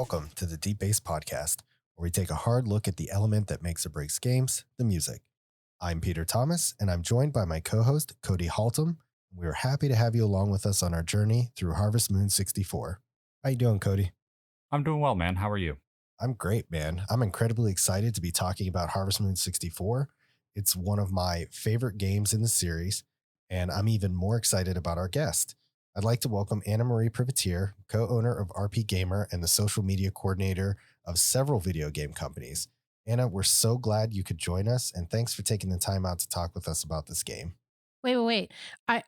Welcome to the Deep Bass Podcast, where we take a hard look at the element that makes or breaks games, the music. I'm Peter Thomas, and I'm joined by my co-host, Cody Haltom. We are happy to have you along with us on our journey through Harvest Moon 64. How you doing, Cody? I'm doing well, man. How are you? I'm great, man. I'm incredibly excited to be talking about Harvest Moon 64. It's one of my favorite games in the series, and I'm even more excited about our guest. I'd like to welcome Anna Marie Privitere, co-owner of RP Gamer and the social media coordinator of several video game companies. Anna, we're so glad you could join us, and thanks for taking the time out to talk with us about this game. Wait. I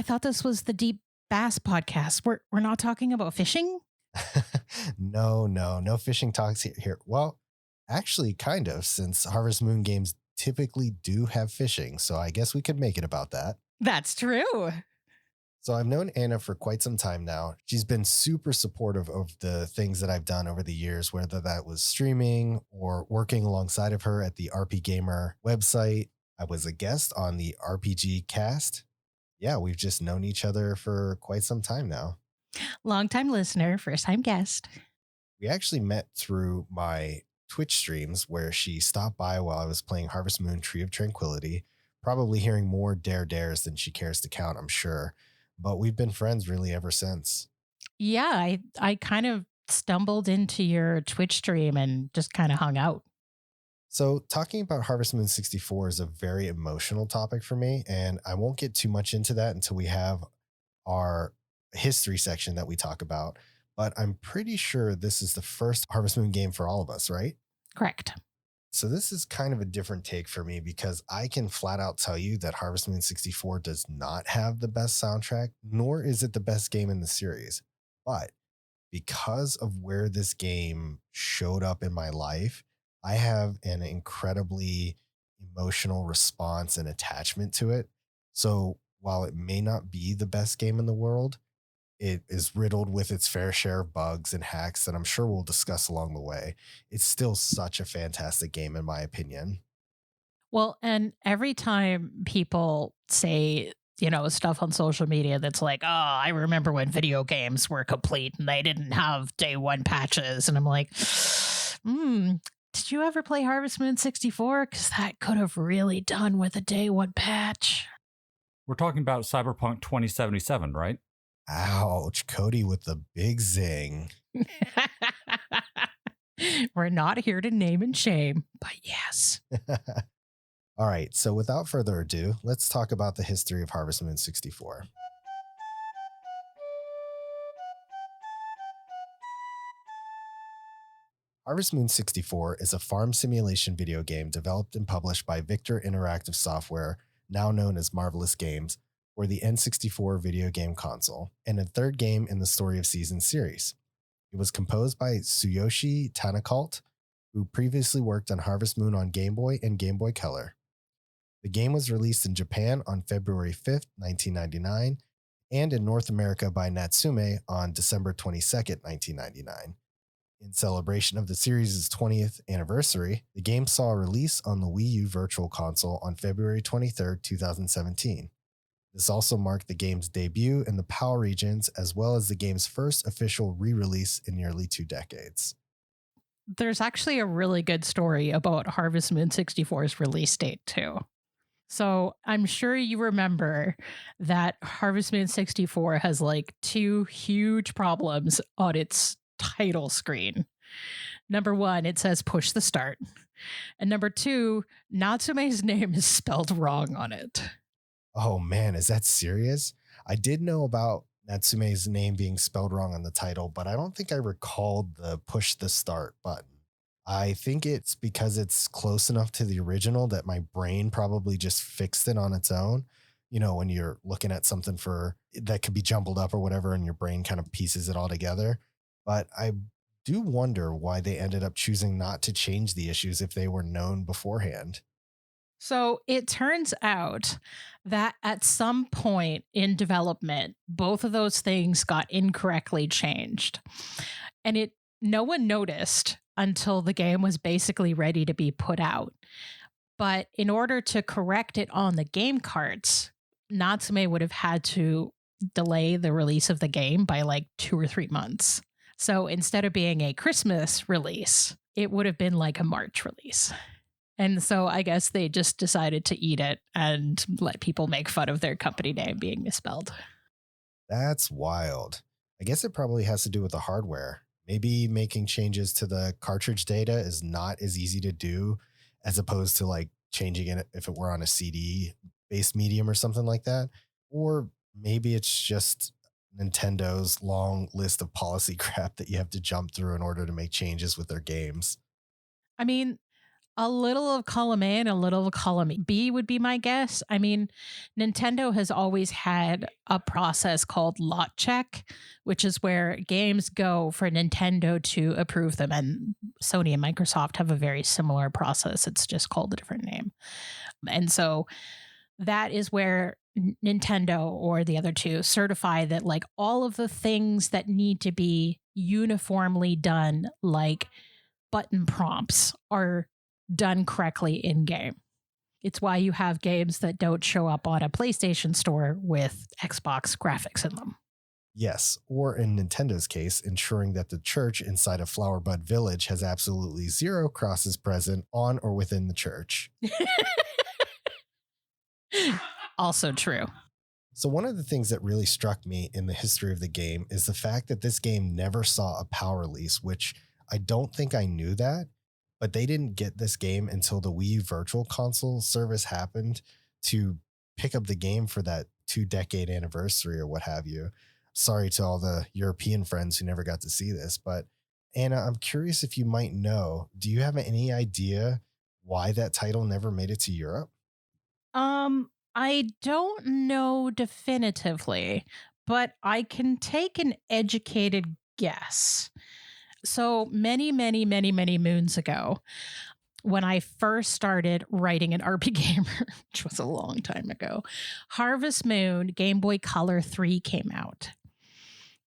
thought this was the Deep Bass podcast. We're not talking about fishing? No fishing talks here. Well, actually, kind of, since Harvest Moon games typically do have fishing, so I guess we could make it about that. That's true. So I've known Anna for quite some time now. She's been super supportive of the things that I've done over the years, whether that was streaming or working alongside of her at the RP Gamer website. I was a guest on the RPG cast. Yeah, we've just known each other for quite some time now. Long-time listener, first-time guest. We actually met through my Twitch streams where she stopped by while I was playing Harvest Moon Tree of Tranquility, probably hearing more dares than she cares to count, I'm sure. But we've been friends really ever since. Yeah, I kind of stumbled into your Twitch stream and just kind of hung out. So talking about Harvest Moon 64 is a very emotional topic for me, and I won't get too much into that until we have our history section that we talk about. But I'm pretty sure this is the first Harvest Moon game for all of us, right? Correct. So this is kind of a different take for me because I can flat out tell you that Harvest Moon 64 does not have the best soundtrack, nor is it the best game in the series. But because of where this game showed up in my life, I have an incredibly emotional response and attachment to it. So while it may not be the best game in the world, it is riddled with its fair share of bugs and hacks that I'm sure we'll discuss along the way. It's still such a fantastic game, in my opinion. Well, and every time people say, stuff on social media that's like, oh, I remember when video games were complete and they didn't have day one patches. And I'm like, did you ever play Harvest Moon 64? Because that could have really done with a day one patch. We're talking about Cyberpunk 2077, right? Ouch, Cody with the big zing. We're not here to name and shame, but yes. All right, so without further ado, let's talk about the history of Harvest Moon 64. Harvest Moon 64 is a farm simulation video game developed and published by Victor Interactive Software, now known as Marvelous Games, for the N64 video game console, and a third game in the Story of Seasons series. It was composed by Tsuyoshi Tanaka, who previously worked on Harvest Moon on Game Boy and Game Boy Color. The game was released in Japan on February 5th, 1999, and in North America by Natsume on December 22nd, 1999. In celebration of the series' 20th anniversary, the game saw a release on the Wii U Virtual Console on February 23, 2017. This also marked the game's debut in the PAL regions, as well as the game's first official re-release in nearly 2 decades. There's actually a really good story about Harvest Moon 64's release date, too. So I'm sure you remember that Harvest Moon 64 has like 2 huge problems on its title screen. Number 1, it says push the start. And number 2, Natsume's name is spelled wrong on it. Oh man, is that serious? I did know about Natsume's name being spelled wrong on the title, but I don't think I recalled the push the start button. I think it's because it's close enough to the original that my brain probably just fixed it on its own. You know, when you're looking at something that could be jumbled up or whatever, and your brain kind of pieces it all together. But I do wonder why they ended up choosing not to change the issues if they were known beforehand. So it turns out that at some point in development, both of those things got incorrectly changed. And no one noticed until the game was basically ready to be put out. But in order to correct it on the game carts, Natsume would have had to delay the release of the game by like 2 or 3 months. So instead of being a Christmas release, it would have been like a March release. And so I guess they just decided to eat it and let people make fun of their company name being misspelled. That's wild. I guess it probably has to do with the hardware. Maybe making changes to the cartridge data is not as easy to do as opposed to like changing it if it were on a CD based medium or something like that. Or maybe it's just Nintendo's long list of policy crap that you have to jump through in order to make changes with their games. I mean, a little of column A and a little of column B would be my guess. I mean, Nintendo has always had a process called lot check, which is where games go for Nintendo to approve them. And Sony and Microsoft have a very similar process. It's just called a different name. And so that is where Nintendo or the other two certify that like all of the things that need to be uniformly done, like button prompts, are done correctly in game. It's why you have games that don't show up on a PlayStation store with Xbox graphics in them. Yes, or in Nintendo's case, ensuring that the church inside of Flowerbud Village has absolutely zero crosses present on or within the church. Also true. So one of the things that really struck me in the history of the game is the fact that this game never saw a PAL release, which I don't think I knew that, but they didn't get this game until the Wii Virtual Console service happened to pick up the game for that 2-decade anniversary or what have you. Sorry to all the European friends who never got to see this, but Anna, I'm curious if you might know, do you have any idea why that title never made it to Europe? I don't know definitively, but I can take an educated guess. So many moons ago, when I first started writing an RP Gamer, which was a long time ago, Harvest Moon Game Boy Color 3 came out.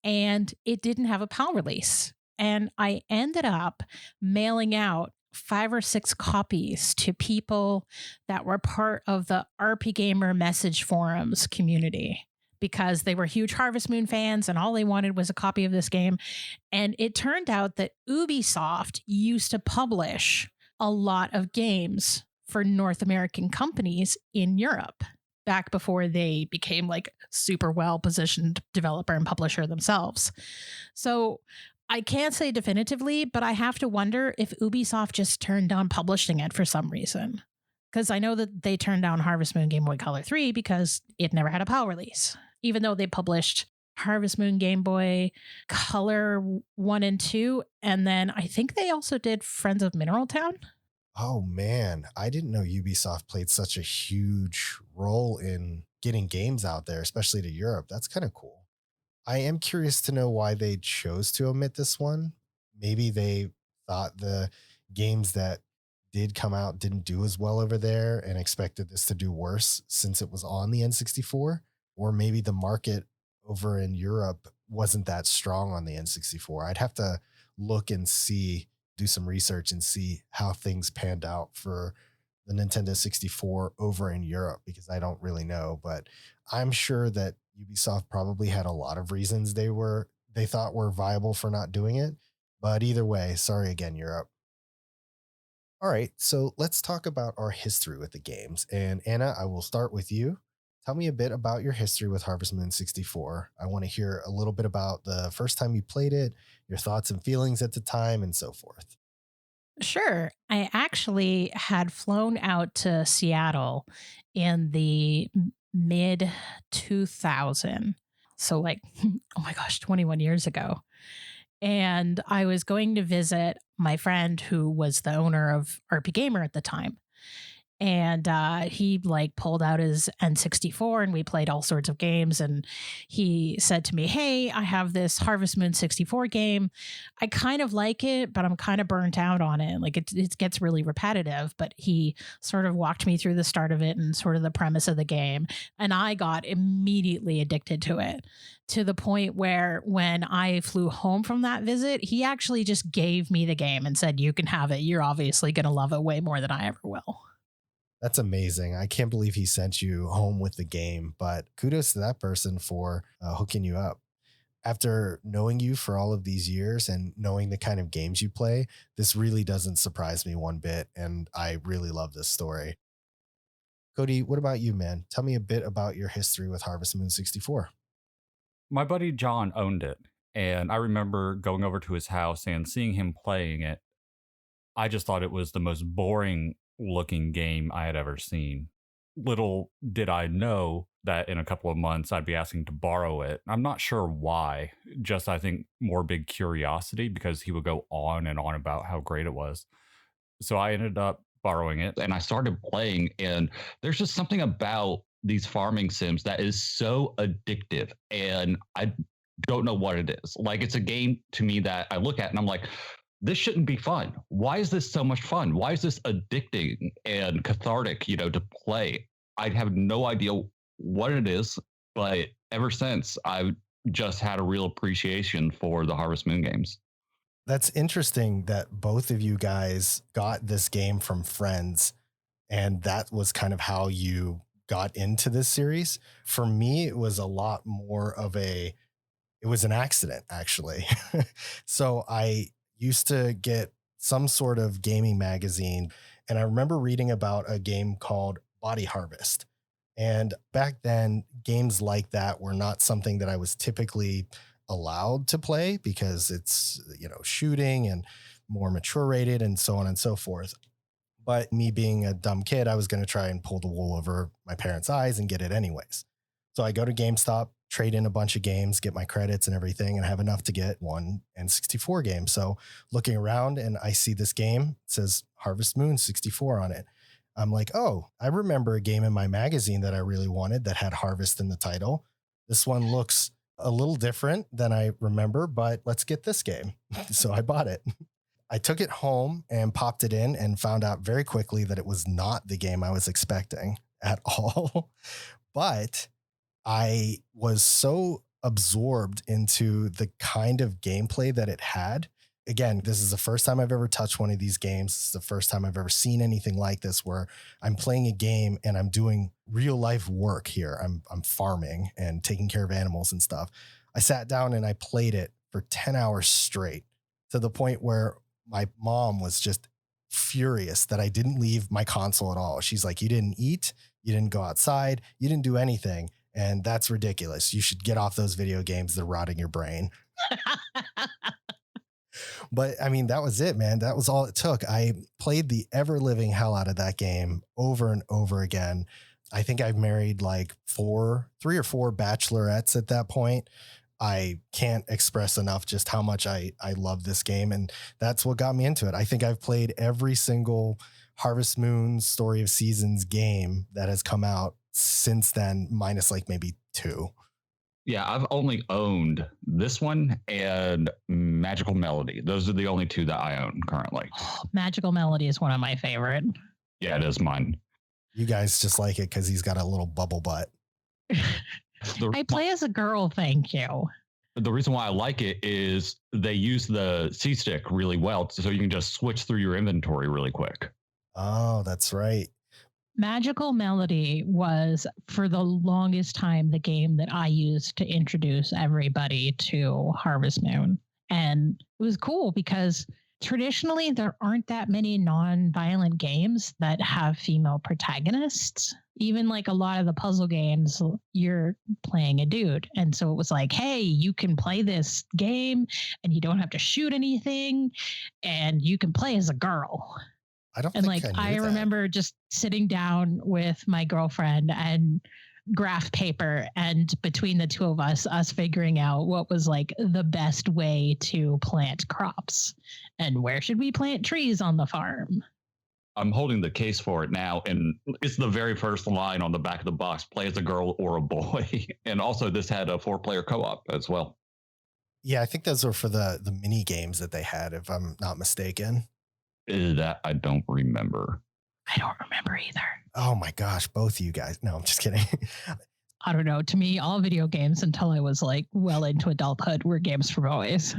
And it didn't have a PAL release. And I ended up mailing out 5 or 6 copies to people that were part of the RP Gamer message forums community because they were huge Harvest Moon fans and all they wanted was a copy of this game. And it turned out that Ubisoft used to publish a lot of games for North American companies in Europe back before they became like super well positioned developer and publisher themselves. So I can't say definitively, but I have to wonder if Ubisoft just turned down publishing it for some reason. Because I know that they turned down Harvest Moon Game Boy Color 3 because it never had a PAL release, even though they published Harvest Moon Game Boy Color 1 and 2. And then I think they also did Friends of Mineral Town. Oh man, I didn't know Ubisoft played such a huge role in getting games out there, especially to Europe. That's kind of cool. I am curious to know why they chose to omit this one. Maybe they thought the games that did come out didn't do as well over there and expected this to do worse since it was on the N64. Or maybe the market over in Europe wasn't that strong on the N64. I'd have to look and see, do some research and see how things panned out for the Nintendo 64 over in Europe because I don't really know, but I'm sure that Ubisoft probably had a lot of reasons they thought were viable for not doing it. But either way, sorry again, Europe. All right, so let's talk about our history with the games. And Anna, I will start with you. Tell me a bit about your history with Harvest Moon 64. I want to hear a little bit about the first time you played it, your thoughts and feelings at the time, and so forth. Sure. I actually had flown out to Seattle in the mid 2000. So like, oh my gosh, 21 years ago. And I was going to visit my friend who was the owner of RP Gamer at the time. And he like pulled out his N64 and we played all sorts of games. And he said to me, "Hey, I have this Harvest Moon 64 game. I kind of like it, but I'm kind of burnt out on it. Like it gets really repetitive." But he sort of walked me through the start of it and sort of the premise of the game. And I got immediately addicted to it, to the point where when I flew home from that visit, he actually just gave me the game and said, "You can have it. You're obviously going to love it way more than I ever will." That's amazing. I can't believe he sent you home with the game, but kudos to that person for hooking you up. After knowing you for all of these years and knowing the kind of games you play, this really doesn't surprise me one bit. And I really love this story. Cody, what about you, man? Tell me a bit about your history with Harvest Moon 64. My buddy John owned it, and I remember going over to his house and seeing him playing it. I just thought it was the most boring looking game I had ever seen. Little did I know that in a couple of months I'd be asking to borrow it. I'm not sure why, just I think more big curiosity because he would go on and on about how great it was. So I ended up borrowing it and I started playing, and there's just something about these farming sims that is so addictive, and I don't know what it is. Like, it's a game to me that I look at and I'm like, this shouldn't be fun. Why is this so much fun? Why is this addicting and cathartic, to play? I have no idea what it is, but ever since I've just had a real appreciation for the Harvest Moon games. That's interesting that both of you guys got this game from friends, and that was kind of how you got into this series. For me, it was a lot more of it was an accident, actually. So I used to get some sort of gaming magazine, and I remember reading about a game called Body Harvest. And back then, games like that were not something that I was typically allowed to play because it's, shooting and more mature rated and so on and so forth. But me being a dumb kid, I was going to try and pull the wool over my parents' eyes and get it anyways. So I go to GameStop, trade in a bunch of games, get my credits and everything, and have enough to get one N64 game. So looking around and I see this game, it says Harvest Moon 64 on it. I'm like, oh, I remember a game in my magazine that I really wanted that had Harvest in the title. This one looks a little different than I remember, but let's get this game. So I bought it. I took it home and popped it in and found out very quickly that it was not the game I was expecting at all. But I was so absorbed into the kind of gameplay that it had. Again, this is the first time I've ever touched one of these games. This is the first time I've ever seen anything like this where I'm playing a game and I'm doing real life work here. I'm farming and taking care of animals and stuff. I sat down and I played it for 10 hours straight to the point where my mom was just furious that I didn't leave my console at all. She's like, you didn't eat, you didn't go outside, you didn't do anything. And that's ridiculous. You should get off those video games. They're rotting your brain. But I mean, that was it, man. That was all it took. I played the ever living hell out of that game over and over again. I think I've married like 3 or 4 bachelorettes at that point. I can't express enough just how much I love this game. And that's what got me into it. I think I've played every single Harvest Moon Story of Seasons game that has come out since then, minus like maybe 2. Yeah, I've only owned this one and Magical Melody. Those are the only 2 that I own currently. Magical Melody is one of my favorite. Yeah, it is mine. You guys just like it because he's got a little bubble butt. I play as a girl, thank you. The reason why I like it is they use the C-stick really well, so you can just switch through your inventory really quick. Oh, that's right. Magical Melody was, for the longest time, the game that I used to introduce everybody to Harvest Moon. And it was cool because traditionally there aren't that many non-violent games that have female protagonists. Even like a lot of the puzzle games, you're playing a dude. And so it was like, hey, you can play this game and you don't have to shoot anything and you can play as a girl. I remember just sitting down with my girlfriend and graph paper, and between the 2 of us figuring out what was like the best way to plant crops and where should we plant trees on the farm. I'm holding the case for it now, and it's the very first line on the back of the box: play as a girl or a boy. And also this had a 4-player co-op as well. Yeah, I think those were for the mini games that they had, if I'm not mistaken. That I don't remember. I don't remember either. Oh my gosh, both of you guys. No, I'm just kidding. I don't know. To me, all video games until I was like well into adulthood were games for boys.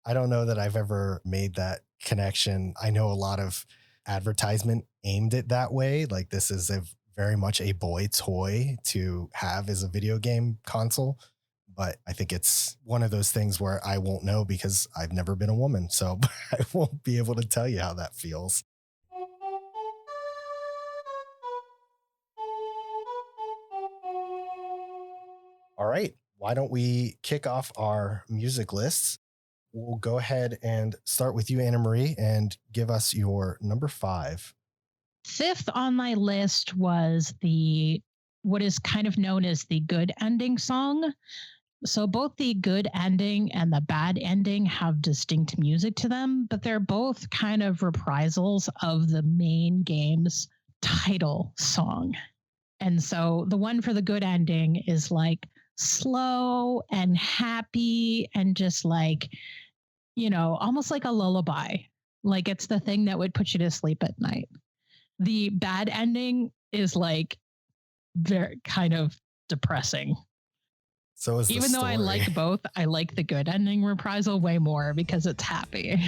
I don't know that I've ever made that connection. I know a lot of advertisement aimed it that way. Like, this is very much a boy toy to have as a video game console. But I think it's one of those things where I won't know because I've never been a woman. So I won't be able to tell you how that feels. All right. Why don't we kick off our music lists? We'll go ahead and start with you, Anna Marie, and give us your number 5. Fifth on my list was what is kind of known as the good ending song. So both the good ending and the bad ending have distinct music to them, but they're both kind of reprisals of the main game's title song. And so the one for the good ending is like slow and happy and just like, almost like a lullaby. Like it's the thing that would put you to sleep at night. The bad ending is like very kind of depressing. So is Even though I like both, I like the good ending reprisal way more because it's happy.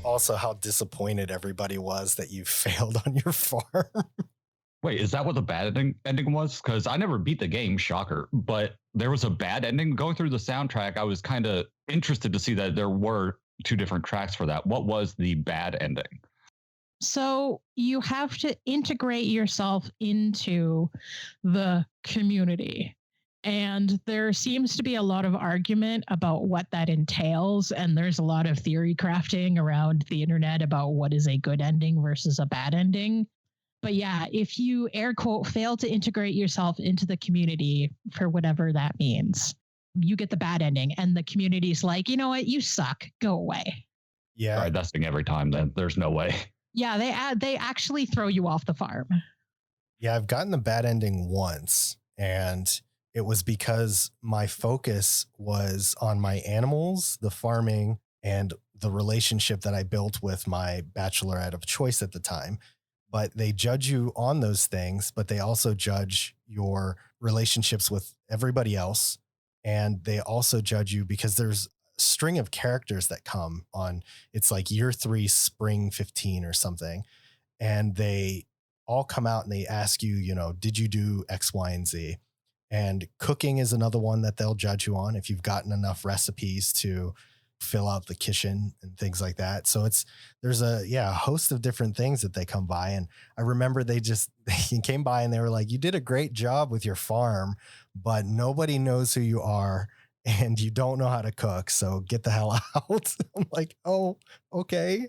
Also, how disappointed everybody was that you failed on your farm. Wait, is that what the bad ending was? Because I never beat the game, shocker. But there was a bad ending. Going through the soundtrack, I was kind of interested to see that there were 2 different tracks for that. What was the bad ending? So you have to integrate yourself into the community. And there seems to be a lot of argument about what that entails. And there's a lot of theory crafting around the internet about what is a good ending versus a bad ending. But yeah, if you air quote fail to integrate yourself into the community for whatever that means, you get the bad ending. And the community's like, you know what, you suck, go away. Yeah. All right, that's every time then. There's no way. Yeah, they actually throw you off the farm. Yeah, I've gotten the bad ending once, and it was because my focus was on my animals, the farming, and the relationship that I built with my bachelorette of choice at the time. But they judge you on those things, but they also judge your relationships with everybody else. And they also judge you because there's a string of characters that come on. It's like year 3, spring 15 or something. And they all come out and they ask you, did you do X, Y, and Z? And cooking is another one that they'll judge you on if you've gotten enough recipes to fill out the kitchen and things like that. So there's a host of different things that they come by. And I remember they came by and they were like, you did a great job with your farm, but nobody knows who you are and you don't know how to cook. So get the hell out. I'm like, oh, okay.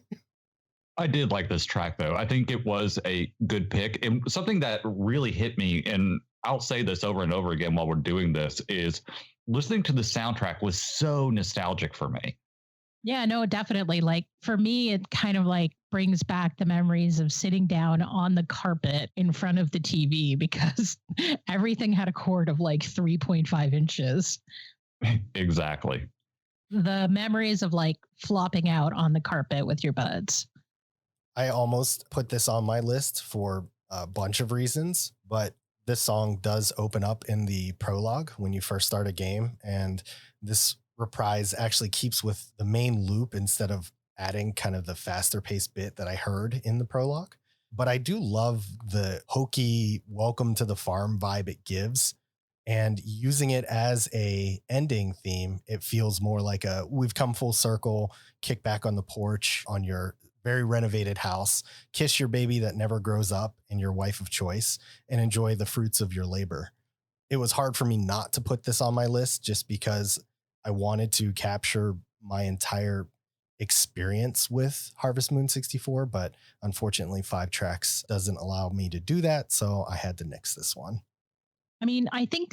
I did like this track though. I think it was a good pick. And something that really hit me, and I'll say this over and over again while we're doing this, is listening to the soundtrack was so nostalgic for me. Yeah, no, definitely. Like for me, it kind of like brings back the memories of sitting down on the carpet in front of the TV because everything had a cord of like 3.5 inches. Exactly. The memories of like flopping out on the carpet with your buds. I almost put this on my list for a bunch of reasons, but this song does open up in the prologue when you first start a game. And this reprise actually keeps with the main loop instead of adding kind of the faster paced bit that I heard in the prologue. But I do love the hokey welcome to the farm vibe it gives. And using it as a ending theme, it feels more like we've come full circle, kick back on the porch on your very renovated house, kiss your baby that never grows up and your wife of choice, and enjoy the fruits of your labor. It was hard for me not to put this on my list just because I wanted to capture my entire experience with Harvest Moon 64, but unfortunately 5 tracks doesn't allow me to do that, so I had to nix this one. I mean, I think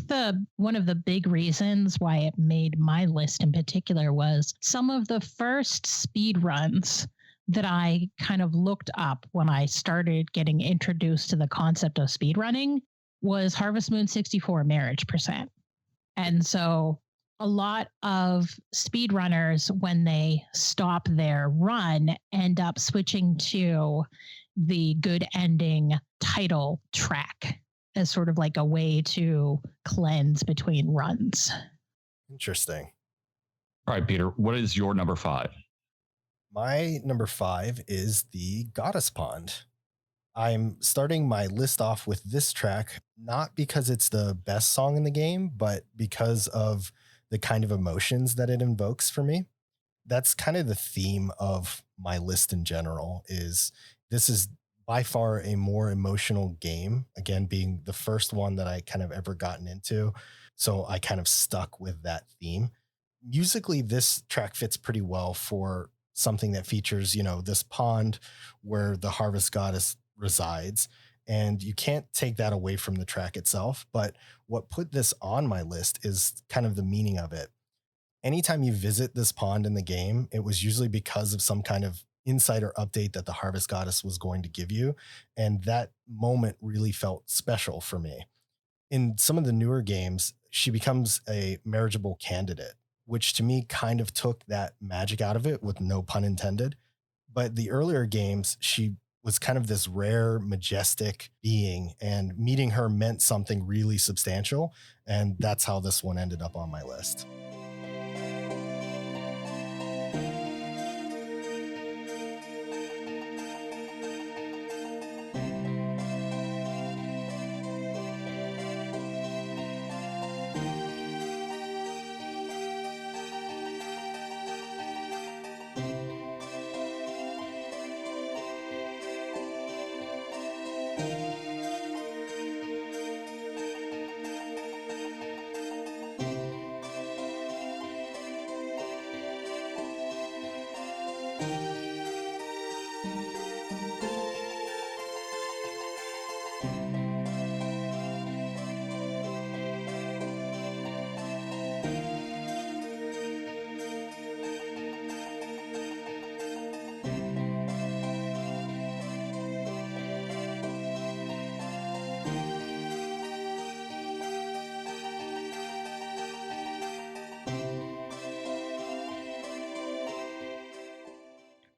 one of the big reasons why it made my list in particular was some of the first speed runs that I kind of looked up when I started getting introduced to the concept of speed running was Harvest Moon 64 Marriage Percent. And so a lot of speedrunners, when they stop their run, end up switching to the good ending title track as sort of like a way to cleanse between runs. Interesting. All right, Peter, what is your number 5? My number 5 is the Goddess Pond. I'm starting my list off with this track, not because it's the best song in the game, but because of the kind of emotions that it invokes for me. That's kind of the theme of my list in general. This is by far a more emotional game, again, being the first one that I kind of ever gotten into. So I kind of stuck with that theme. Musically, this track fits pretty well for something that features, this pond where the harvest goddess resides. And you can't take that away from the track itself. But what put this on my list is kind of the meaning of it. Anytime you visit this pond in the game, it was usually because of some kind of insight or update that the harvest goddess was going to give you. And that moment really felt special for me. In some of the newer games, she becomes a marriageable candidate, which to me kind of took that magic out of it, with no pun intended. But the earlier games, she was kind of this rare, majestic being, and meeting her meant something really substantial. And that's how this one ended up on my list.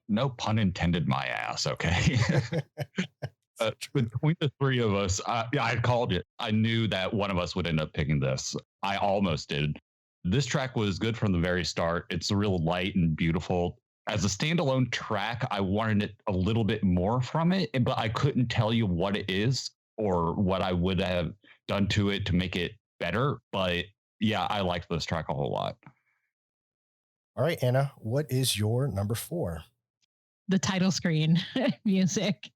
No pun intended, my ass. Okay. Between the three of us, I called it. I knew that one of us would end up picking this. I almost did. This track was good from the very start. It's real light and beautiful. As a standalone track, I wanted it a little bit more from it, but I couldn't tell you what it is or what I would have done to it to make it better. But yeah, I liked this track a whole lot. All right, Anna, what is your number 4? The title screen music.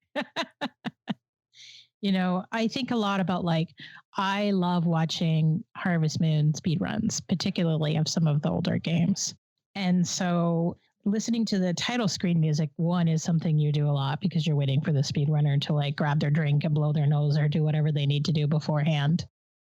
I think a lot about I love watching Harvest Moon speedruns, particularly of some of the older games. And so listening to the title screen music, one, is something you do a lot because you're waiting for the speedrunner to grab their drink and blow their nose or do whatever they need to do beforehand.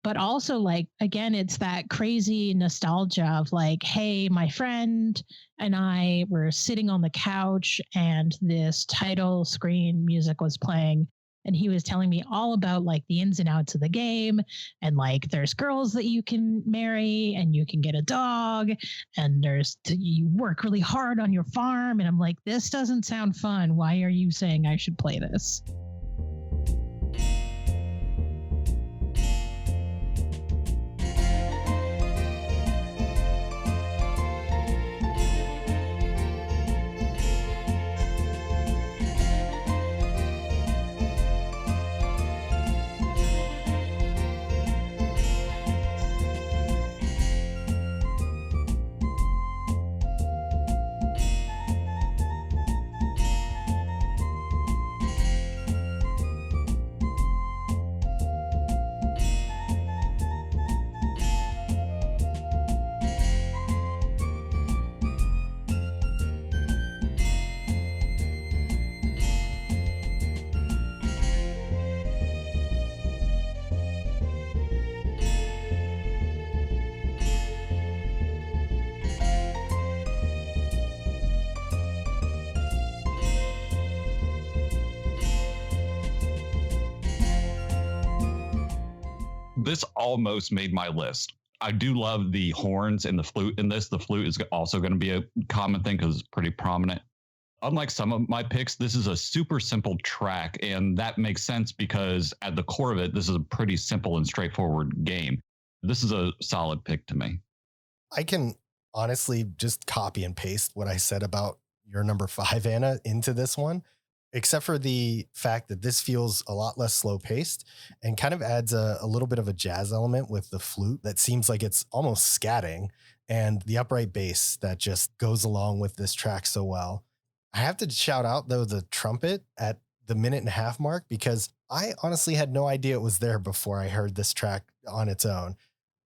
But also, again, it's that crazy nostalgia of hey, my friend and I were sitting on the couch and this title screen music was playing. And he was telling me all about the ins and outs of the game. And there's girls that you can marry and you can get a dog. And you work really hard on your farm. And I'm like, this doesn't sound fun. Why are you saying I should play this? This almost made my list. I do love the horns and the flute in this. The flute is also going to be a common thing because it's pretty prominent. Unlike some of my picks, this is a super simple track, and that makes sense because at the core of it, this is a pretty simple and straightforward game. This is a solid pick to me. I can honestly just copy and paste what I said about your number 5, Anna, into this one, except for the fact that this feels a lot less slow paced and kind of adds a little bit of a jazz element with the flute that seems like it's almost scatting, and the upright bass that just goes along with this track so well. I have to shout out, though, the trumpet at the 1.5 minute mark, because I honestly had no idea it was there before I heard this track on its own.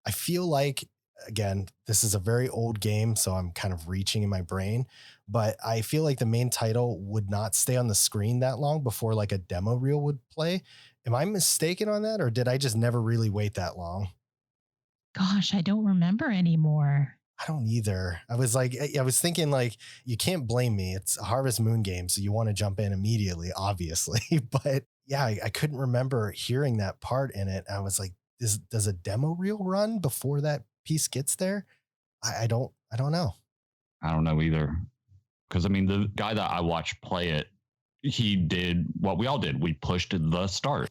I feel like, again, this is a very old game, so I'm kind of reaching in my brain, but I feel like the main title would not stay on the screen that long before like a demo reel would play. Am I mistaken on that, or did I just never really wait that long? Gosh, I don't remember anymore. I don't either. I was thinking like, you can't blame me. It's a Harvest Moon game, so you want to jump in immediately, obviously. But yeah, I couldn't remember hearing that part in it. I was like, does a demo reel run before that piece gets there? I don't know. I don't know either. Because I mean, the guy that I watched play it, he did what we all did. We pushed the start.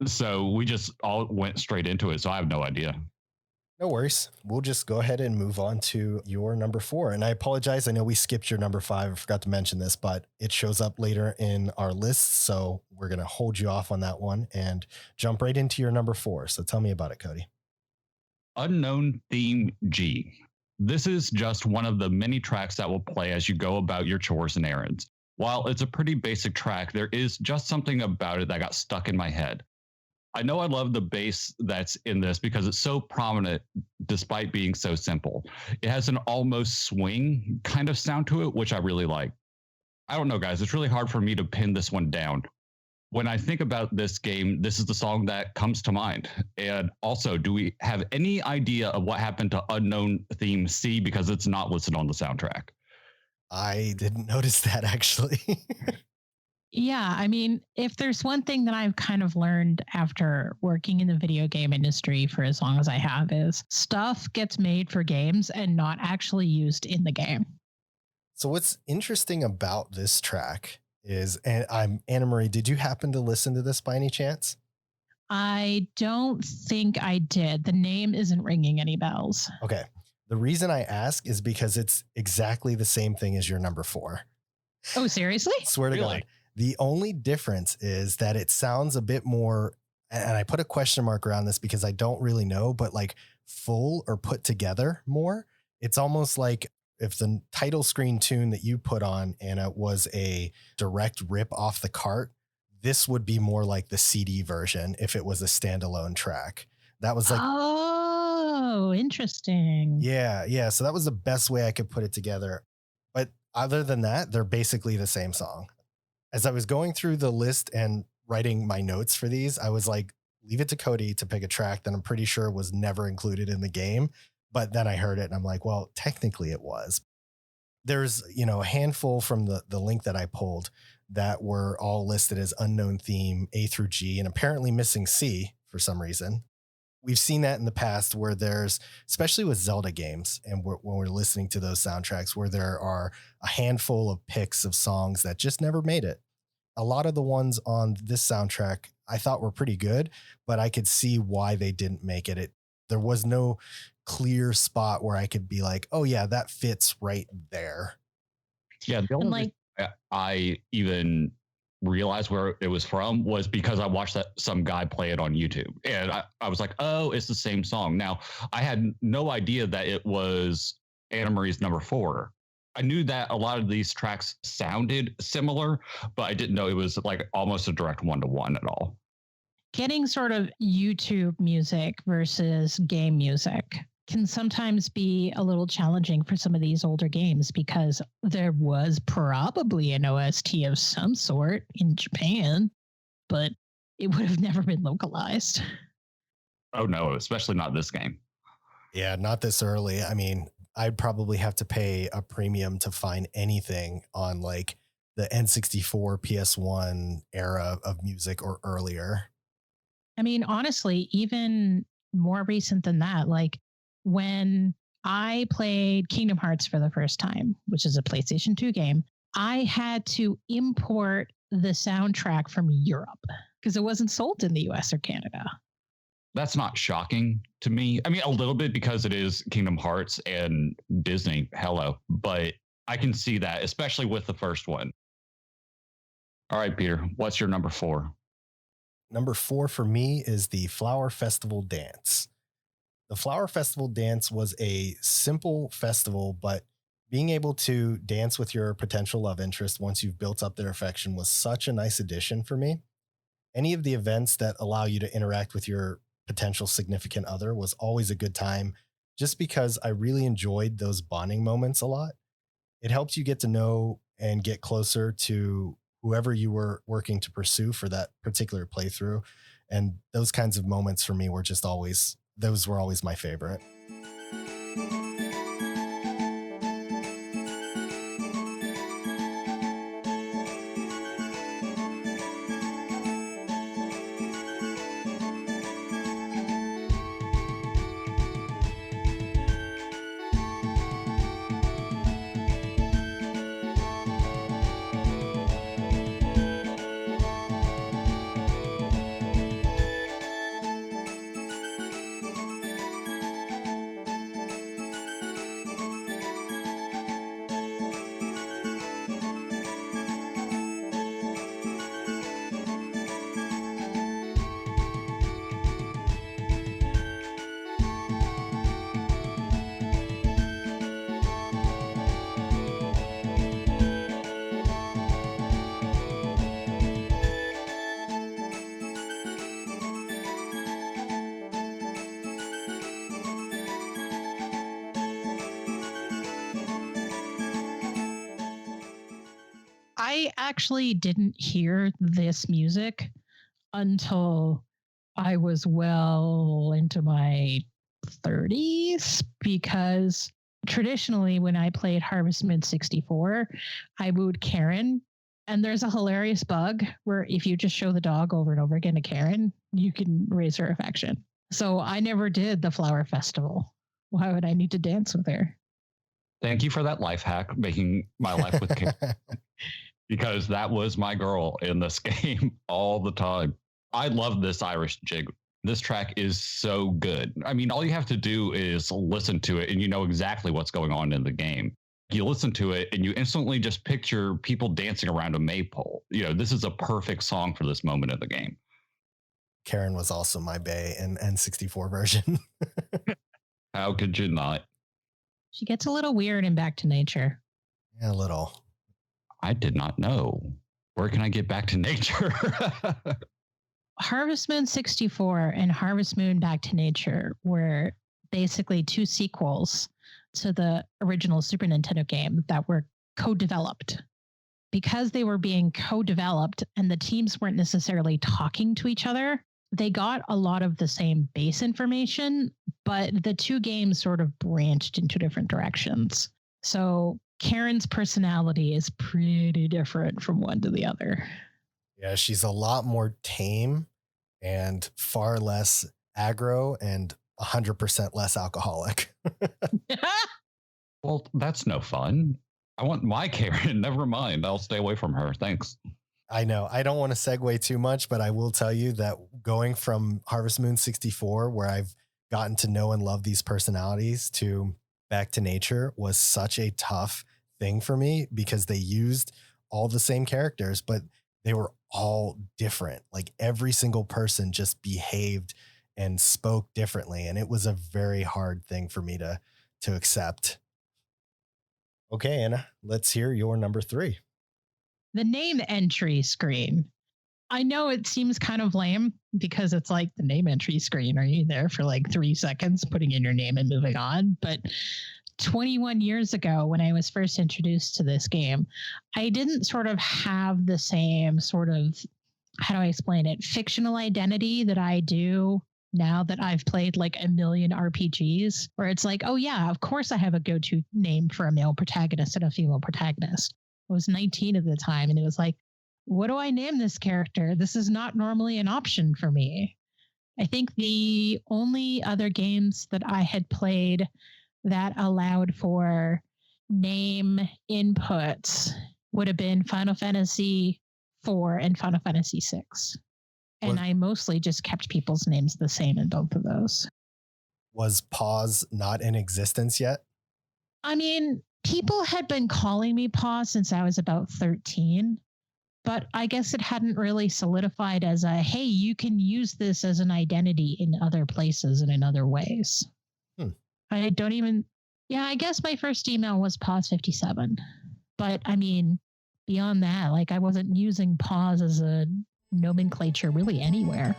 So we just all went straight into it. So I have no idea. No worries. We'll just go ahead and move on to your number 4. And I apologize. I know we skipped your number 5. I forgot to mention this, but it shows up later in our list. So we're going to hold you off on that one and jump right into your number 4. So tell me about it, Cody. Unknown Theme G. This is just one of the many tracks that will play as you go about your chores and errands. While it's a pretty basic track, there is just something about it that got stuck in my head. I know I love the bass that's in this because it's so prominent despite being so simple. It has an almost swing kind of sound to it, which I really like. I don't know, guys. It's really hard for me to pin this one down. When I think about this game, this is the song that comes to mind. And also, do we have any idea of what happened to Unknown Theme C because it's not listed on the soundtrack? I didn't notice that, actually. Yeah, I mean, if there's one thing that I've kind of learned after working in the video game industry for as long as I have is stuff gets made for games and not actually used in the game. So what's interesting about this track is, and Anna Marie, did you happen to listen to this by any chance? I don't think I did. The name isn't ringing any bells. Okay. The reason I ask is because it's exactly the same thing as your number 4. Oh, seriously? Swear to God. The only difference is that it sounds a bit more, and I put a question mark around this because I don't really know, but like full or put together more. It's almost like if the title screen tune that you put on, Anna, was a direct rip off the cart, this would be more like the CD version if it was a standalone track. That was like, oh, interesting. Yeah. So that was the best way I could put it together. But other than that, they're basically the same song. As I was going through the list and writing my notes for these, I was like, leave it to Cody to pick a track that I'm pretty sure was never included in the game. But then I heard it and I'm like, well, technically it was. There's, a handful from the link that I pulled that were all listed as unknown theme A through G and apparently missing C for some reason. We've seen that in the past where there's, especially with Zelda games, and when we're listening to those soundtracks, where there are a handful of picks of songs that just never made it. A lot of the ones on this soundtrack I thought were pretty good, but I could see why they didn't make it. There was no clear spot where I could be like, oh yeah, that fits right there. Yeah, the only reason I even realized where it was from was because I watched some guy play it on YouTube, and I was like, oh, it's the same song. Now, I had no idea that it was Anna Marie's number 4. I knew that a lot of these tracks sounded similar, but I didn't know it was like almost a direct 1-to-1 at all. Getting sort of YouTube music versus game music can sometimes be a little challenging for some of these older games because there was probably an OST of some sort in Japan, but it would have never been localized. Oh no, especially not this game. Yeah, not this early. I mean, I'd probably have to pay a premium to find anything on like the N64, PS1 era of music or earlier. I mean, honestly, even more recent than that, like when I played Kingdom Hearts for the first time, which is a PlayStation 2 game, I had to import the soundtrack from Europe because it wasn't sold in the US or Canada. That's not shocking to me. I mean, a little bit because it is Kingdom Hearts and Disney. Hello. But I can see that, especially with the first one. All right, Peter, what's your number 4? Number 4 for me is the Flower Festival Dance. The Flower Festival Dance was a simple festival, but being able to dance with your potential love interest once you've built up their affection was such a nice addition for me. Any of the events that allow you to interact with your potential significant other was always a good time, just because I really enjoyed those bonding moments a lot. It helps you get to know and get closer to whoever you were working to pursue for that particular playthrough. And those kinds of moments for me were just always, those were always my favorite. I actually didn't hear this music until I was well into my 30s because traditionally when I played Harvest Moon 64, I wooed Karen. And there's a hilarious bug where if you just show the dog over and over again to Karen, you can raise her affection. So I never did the flower festival. Why would I need to dance with her? Thank you for that life hack, making my life with Karen. Because that was my girl in this game all the time. I love this Irish jig. This track is so good. I mean, all you have to do is listen to it and you know exactly what's going on in the game. You listen to it and you instantly just picture people dancing around a maypole. You know, this is a perfect song for this moment in the game. Karen was also my bae in N64 version. How could you not? She gets a little weird in Back to Nature. Yeah, a little. I did not know. Where can I get back to nature? Harvest Moon 64 and Harvest Moon Back to Nature were basically two sequels to the original Super Nintendo game that were co-developed. Because they were being co-developed and the teams weren't necessarily talking to each other, they got a lot of the same base information, but the two games sort of branched into different directions. So Karen's personality is pretty different from one to the other. Yeah, she's a lot more tame and far less aggro and 100% less alcoholic. Well, that's no fun. I want my Karen. Never mind. I'll stay away from her. Thanks. I know. I don't want to segue too much, but I will tell you that going from Harvest Moon 64, where I've gotten to know and love these personalities, to Back to Nature was such a tough thing for me because they used all the same characters, but they were all different. Like every single person just behaved and spoke differently. And it was a very hard thing for me to accept. Okay, Anna, let's hear your number 3. The name entry screen. I know it seems kind of lame because it's like the name entry screen. Are you there for like 3 seconds putting in your name and moving on? But 21 years ago, when I was first introduced to this game, I didn't sort of have the same sort of, how do I explain it, fictional identity that I do now that I've played like a million RPGs, where it's like, oh yeah, of course I have a go-to name for a male protagonist and a female protagonist. I was 19 at the time, and it was like, what do I name this character? This is not normally an option for me. I think the only other games that I had played that allowed for name inputs would have been Final Fantasy 4 and Final Fantasy 6. And I mostly just kept people's names the same in both of those. Was pause not in existence yet? I mean, people had been calling me pause since I was about 13, but I guess it hadn't really solidified as a, hey, you can use this as an identity in other places and in other ways. I don't even, I guess my first email was pause 57. But I mean, beyond that, like I wasn't using pause as a nomenclature really anywhere.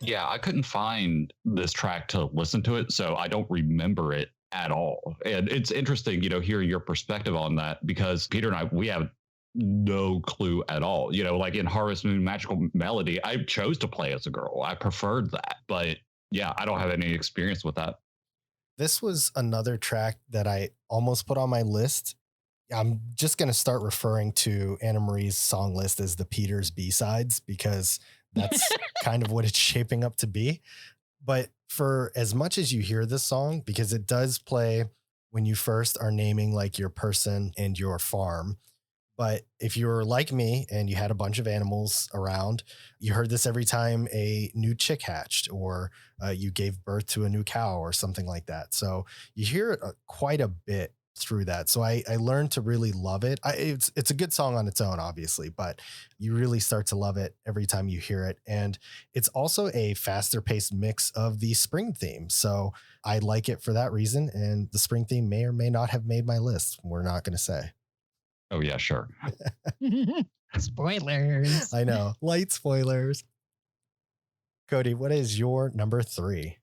Yeah, I couldn't find this track to listen to it, so I don't remember it at all. And it's interesting, hearing your perspective on that, because Peter and I, we have no clue at all. Like in Harvest Moon Magical Melody, I chose to play as a girl. I preferred that. But yeah, I don't have any experience with that. This was another track that I almost put on my list. I'm just going to start referring to Anna Marie's song list as the Peters B-sides, because that's kind of what it's shaping up to be. But for as much as you hear this song, because it does play when you first are naming like your person and your farm. But if you're like me and you had a bunch of animals around, you heard this every time a new chick hatched, or you gave birth to a new cow or something like that. So you hear it quite a bit through that. So I learned to really love it. It's a good song on its own, obviously, but you really start to love it every time you hear it. And it's also a faster paced mix of the spring theme. So I like it for that reason. And the spring theme may or may not have made my list. We're not going to say. Oh, yeah, sure. Spoilers. I know. Light spoilers. Cody, what is your number 3?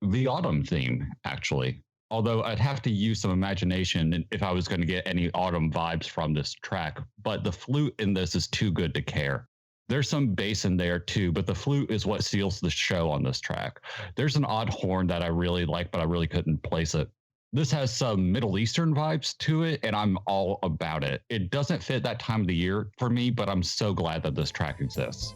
The autumn theme, actually. Although I'd have to use some imagination if I was going to get any autumn vibes from this track. But the flute in this is too good to care. There's some bass in there too, but the flute is what seals the show on this track. There's an odd horn that I really like, but I really couldn't place it. This has some Middle Eastern vibes to it, and I'm all about it. It doesn't fit that time of the year for me, but I'm so glad that this track exists.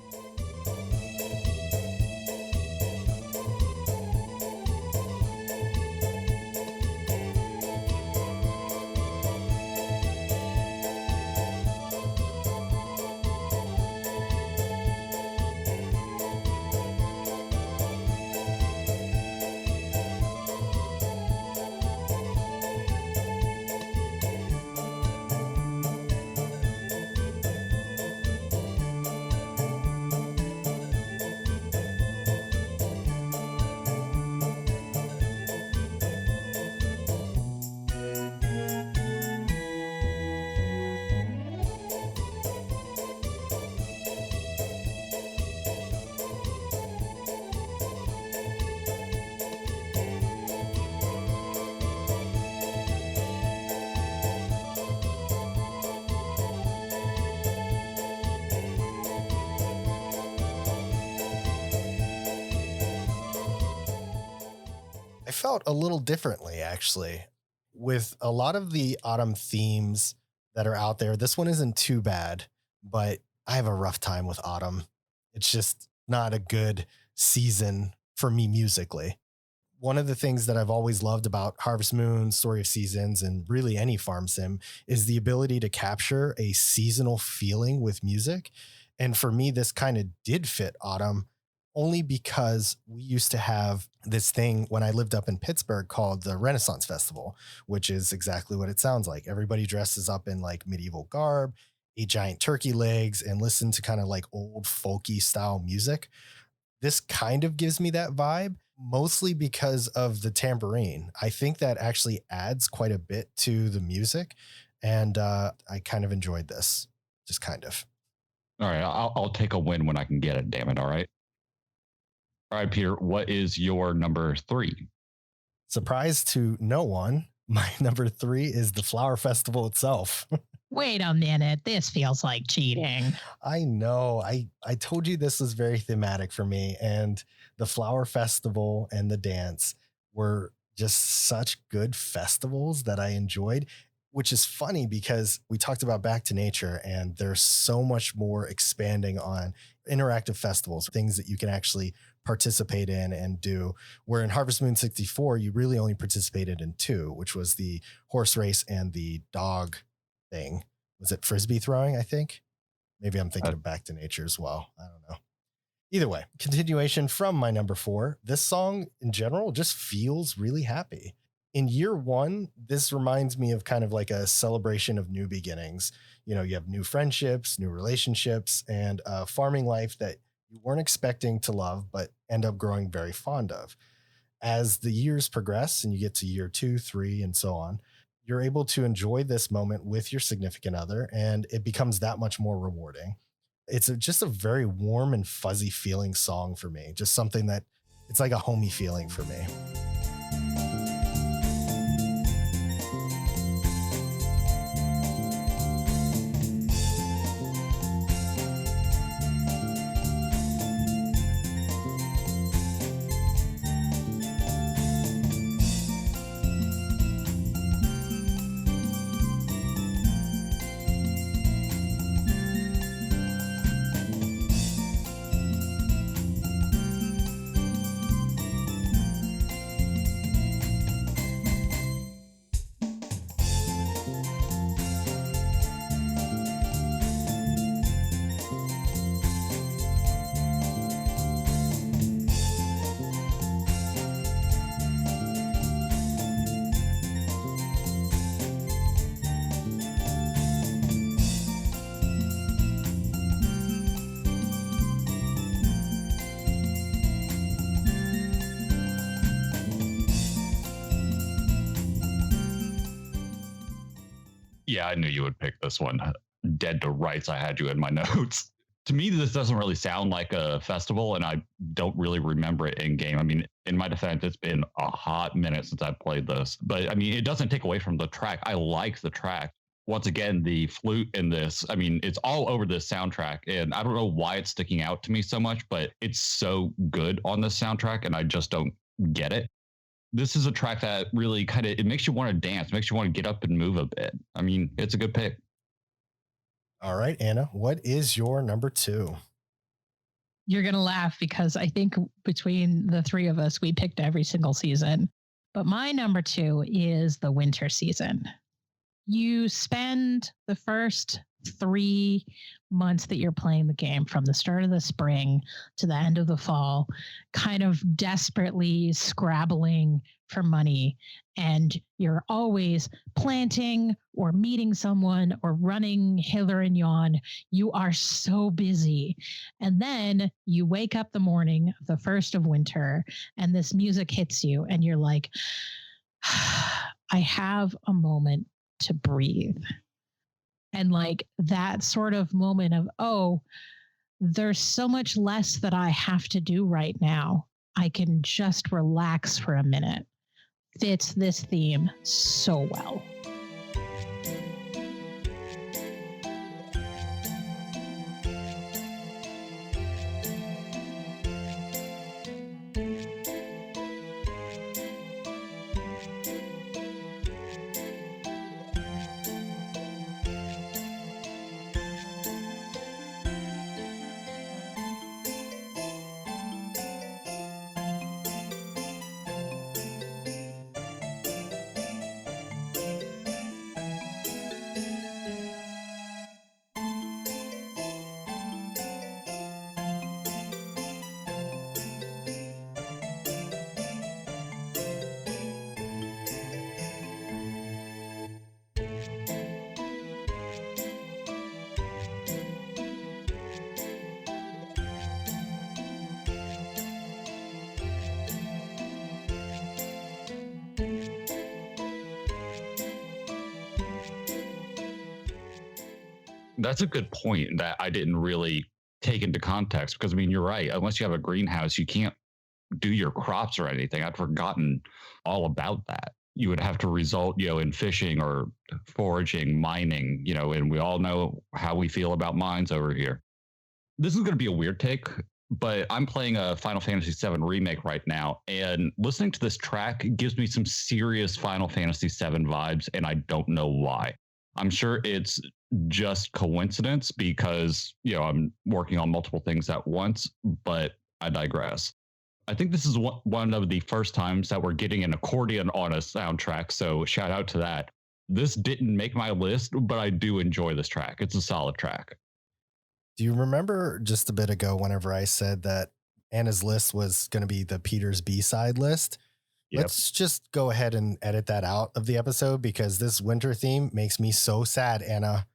I felt a little differently, actually. With a lot of the autumn themes that are out there, this one isn't too bad, but I have a rough time with autumn. It's just not a good season for me musically. One of the things that I've always loved about Harvest Moon, Story of Seasons, and really any farm sim is the ability to capture a seasonal feeling with music. And for me, this kind of did fit autumn only because we used to have this thing when I lived up in Pittsburgh called the Renaissance Festival, which is exactly what it sounds like. Everybody dresses up in like medieval garb, eat giant turkey legs, and listen to kind of like old folky style music. This kind of gives me that vibe, mostly because of the tambourine. I think that actually adds quite a bit to the music. And I kind of enjoyed this, just kind of. All right, I'll take a win when I can get it. Damn it! All right, Peter. What is your number 3? Surprise to no one, my number 3 is the Flower Festival itself. Wait a minute. This feels like cheating. I know. I told you this was very thematic for me, and the Flower Festival and the dance were just such good festivals that I enjoyed, which is funny because we talked about Back to Nature, and there's so much more expanding on interactive festivals, things that you can actually participate in and do. Where in Harvest Moon 64, you really only participated in 2, which was the horse race and the dog thing. Was it frisbee throwing, I think? Maybe I'm thinking of Back to Nature as well. I don't know. Either way, continuation from my number 4. This song in general just feels really happy. In year 1, this reminds me of kind of like a celebration of new beginnings. You know, you have new friendships, new relationships, and a farming life that you weren't expecting to love, but end up growing very fond of. As the years progress and you get to year 2, 3, and so on, you're able to enjoy this moment with your significant other, and it becomes that much more rewarding. It's just a very warm and fuzzy feeling song for me. Just something that it's like a homey feeling for me. Yeah, I knew you would pick this one. Dead to rights, I had you in my notes. To me, this doesn't really sound like a festival, and I don't really remember it in game. I mean, in my defense, it's been a hot minute since I played this. But I mean, it doesn't take away from the track. I like the track. Once again, the flute in this, I mean, it's all over this soundtrack. And I don't know why it's sticking out to me so much, but it's so good on this soundtrack, and I just don't get it. This is a track that really kind of, it makes you want to dance, makes you want to get up and move a bit. I mean, it's a good pick. All right, Anna, what is your number 2? You're going to laugh because I think between the 3 of us, we picked every single season. But my number 2 is the winter season. You spend the first 3 months that you're playing the game, from the start of the spring to the end of the fall, kind of desperately scrabbling for money. And you're always planting or meeting someone or running hither and yon. You are so busy. And then you wake up the morning of the first of winter and this music hits you and you're like, I have a moment to breathe. And like that sort of moment of, oh, there's so much less that I have to do right now. I can just relax for a minute. Fits this theme so well. That's a good point that I didn't really take into context because I mean, you're right. Unless you have a greenhouse, you can't do your crops or anything. I'd forgotten all about that. You would have to result, in fishing or foraging, mining, and we all know how we feel about mines over here. This is going to be a weird take, but I'm playing a Final Fantasy VII remake right now, and listening to this track gives me some serious Final Fantasy VII vibes, and I don't know why. I'm sure it's just coincidence because, I'm working on multiple things at once, but I digress. I think this is one of the first times that we're getting an accordion on a soundtrack, so shout out to that. This didn't make my list, but I do enjoy this track. It's a solid track. Do you remember just a bit ago whenever I said that Anna's list was going to be the Peter's B-side list? Yep. Let's just go ahead and edit that out of the episode because this winter theme makes me so sad, Anna.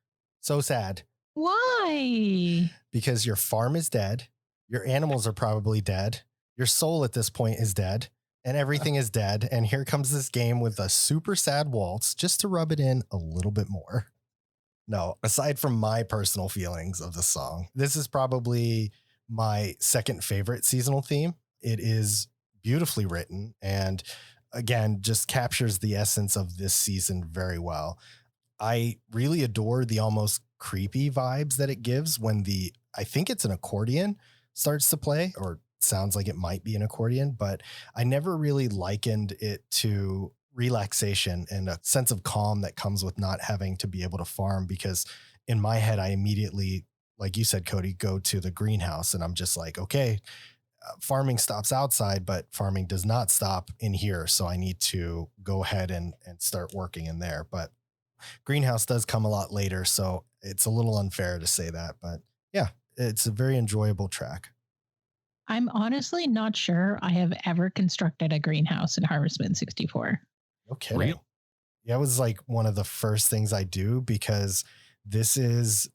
So sad. Why? Because your farm is dead. Your animals are probably dead. Your soul at this point is dead. And everything is dead. And here comes this game with a super sad waltz just to rub it in a little bit more. No, aside from my personal feelings of the song, this is probably my second favorite seasonal theme. It is beautifully written and, again, just captures the essence of this season very well. I really adore the almost creepy vibes that it gives when I think it's an accordion starts to play, or sounds like it might be an accordion, but I never really likened it to relaxation and a sense of calm that comes with not having to be able to farm, because in my head, I immediately, like you said, Cody, go to the greenhouse and I'm just like, okay, farming stops outside, but farming does not stop in here. So I need to go ahead and start working in there. But greenhouse does come a lot later. So it's a little unfair to say that, but yeah, it's a very enjoyable track. I'm honestly not sure I have ever constructed a greenhouse in Harvest Moon 64. No kidding. Really? Yeah, it was like one of the first things I do because this is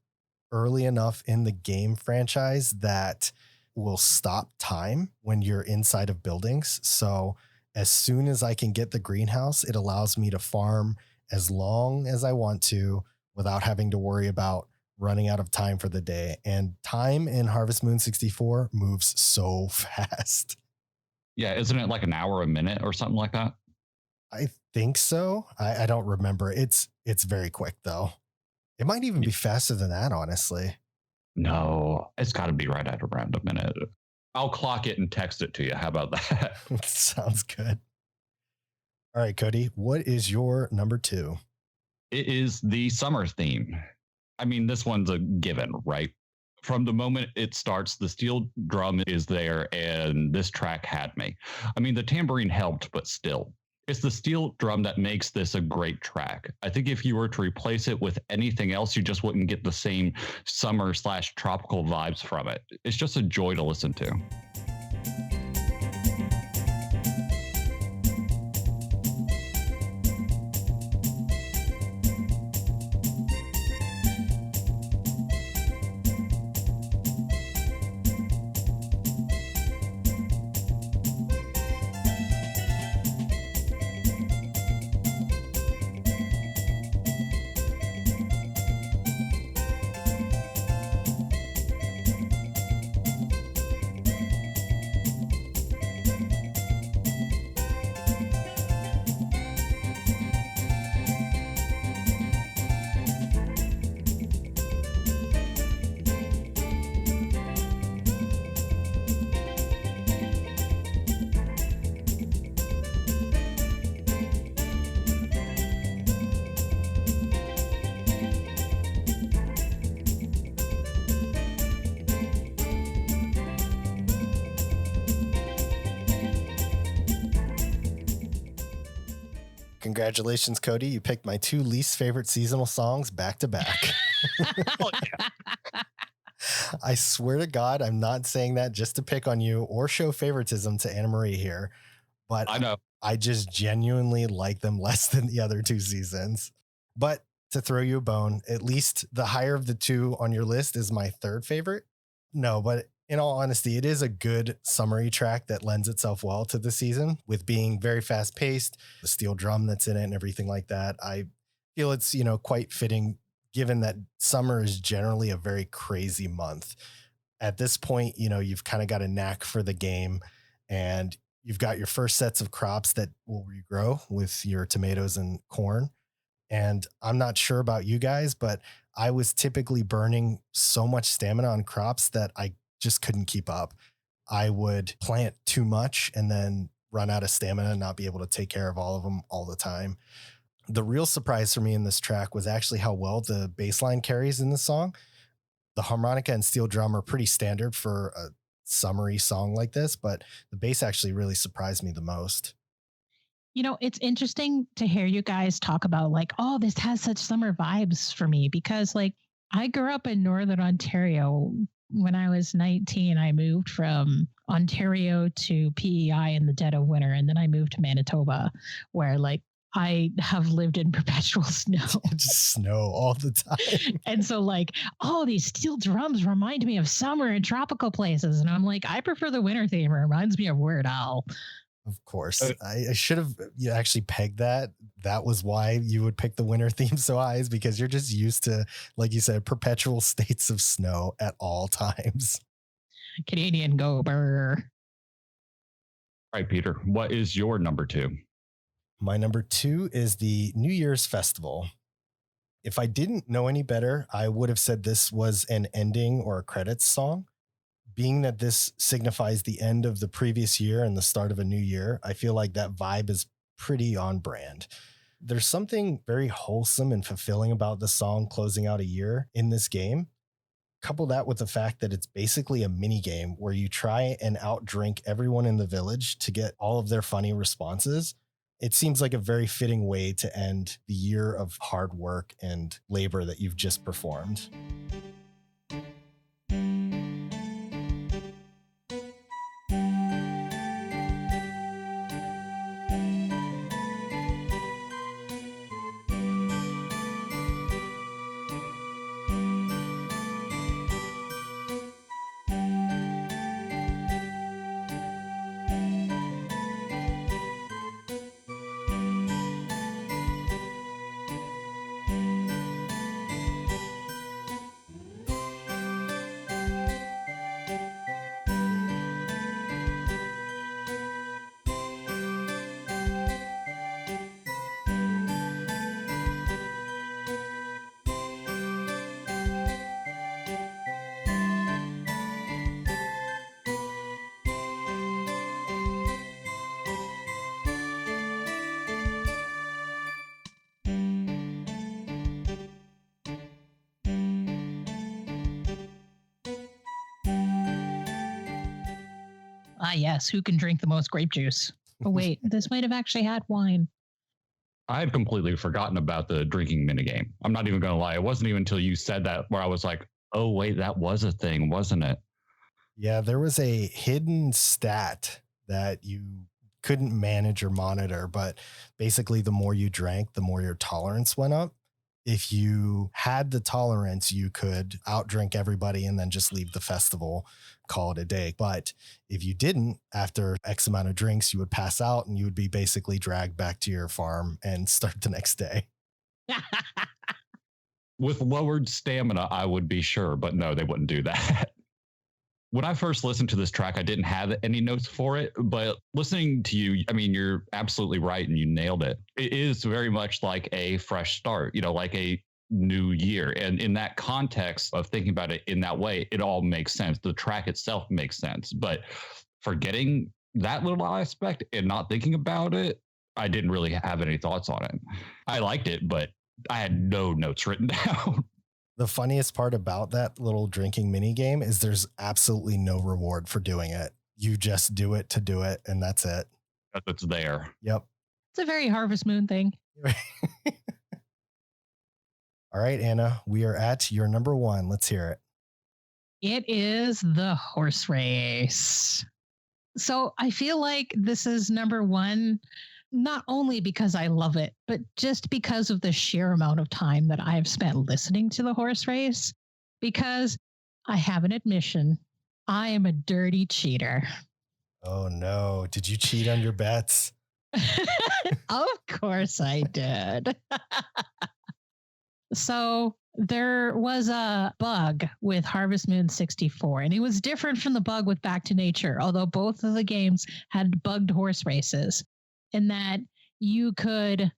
early enough in the game franchise that will stop time when you're inside of buildings. So as soon as I can get the greenhouse, it allows me to farm as long as I want to without having to worry about running out of time for the day. And time in Harvest Moon 64 moves so fast. Yeah, isn't it like an hour a minute or something like that? I think so. I don't remember. It's very quick though. It might even be faster than that, honestly. No, it's got to be right at around a minute. I'll clock it and text it to you. How about that? Sounds good. All right, Cody, what is your number 2? It is the summer theme. I mean, this one's a given, right? From the moment it starts, the steel drum is there, and this track had me. I mean, the tambourine helped, but still. It's the steel drum that makes this a great track. I think if you were to replace it with anything else, you just wouldn't get the same summer/tropical vibes from it. It's just a joy to listen to. Congratulations, Cody. You picked my 2 least favorite seasonal songs back to back. Oh, yeah. I swear to God, I'm not saying that just to pick on you or show favoritism to Anna Marie here, but I know. I just genuinely like them less than the other 2 seasons. But to throw you a bone, at least the higher of the 2 on your list is my 3rd favorite. No, but in all honesty, it is a good summary track that lends itself well to the season with being very fast paced, the steel drum that's in it and everything like that. I feel it's, quite fitting given that summer is generally a very crazy month. At this point, you've kind of got a knack for the game, and you've got your first sets of crops that will regrow with your tomatoes and corn. And I'm not sure about you guys, but I was typically burning so much stamina on crops that I just couldn't keep up. I would plant too much and then run out of stamina and not be able to take care of all of them all the time. The real surprise for me in this track was actually how well the bass line carries in the song. The harmonica and steel drum are pretty standard for a summery song like this, but the bass actually really surprised me the most. It's interesting to hear you guys talk about like, oh, this has such summer vibes for me because like I grew up in Northern Ontario. When I was 19, I moved from Ontario to PEI in the dead of winter. And then I moved to Manitoba where like I have lived in perpetual snow. Just snow all the time. And so like, oh, these steel drums remind me of summer in tropical places. And I'm like, I prefer the winter theme. It reminds me of Weird Al. Of course. I should have actually pegged that. That was why you would pick the winter theme so high, is because you're just used to, like you said, perpetual states of snow at all times. Canadian go burr. All right, Peter, what is your number 2? My number 2 is the New Year's Festival. If I didn't know any better, I would have said this was an ending or a credits song. Being that this signifies the end of the previous year and the start of a new year, I feel like that vibe is pretty on brand. There's something very wholesome and fulfilling about the song closing out a year in this game. Couple that with the fact that it's basically a mini game where you try and outdrink everyone in the village to get all of their funny responses. It seems like a very fitting way to end the year of hard work and labor that you've just performed. Ah, yes. Who can drink the most grape juice? Oh, wait, this might have actually had wine. I had completely forgotten about the drinking minigame. I'm not even going to lie. It wasn't even until you said that where I was like, oh, wait, that was a thing, wasn't it? Yeah, there was a hidden stat that you couldn't manage or monitor, but basically the more you drank, the more your tolerance went up. If you had the tolerance, you could outdrink everybody and then just leave the festival, call it a day. But if you didn't, after X amount of drinks, you would pass out and you would be basically dragged back to your farm and start the next day. With lowered stamina, I would be sure, but no, they wouldn't do that. When I first listened to this track, I didn't have any notes for it, but listening to you, I mean, you're absolutely right and you nailed it. It is very much like a fresh start, like a new year. And in that context of thinking about it in that way, it all makes sense. The track itself makes sense. But forgetting that little aspect and not thinking about it, I didn't really have any thoughts on it. I liked it, but I had no notes written down. The funniest part about that little drinking mini game is there's absolutely no reward for doing it. You just do it to do it, and that's it. It's there. Yep. It's a very Harvest Moon thing. All right, Anna, we are at your number 1. Let's hear it. It is the horse race. So I feel like this is number 1, not only because I love it, but just because of the sheer amount of time that I've spent listening to the horse race. Because I have an admission, I am a dirty cheater. Oh no. Did you cheat on your bets? Of course I did. So There was a bug with Harvest Moon 64, and it was different from the bug with Back to Nature, although both of the games had bugged horse races, in that you could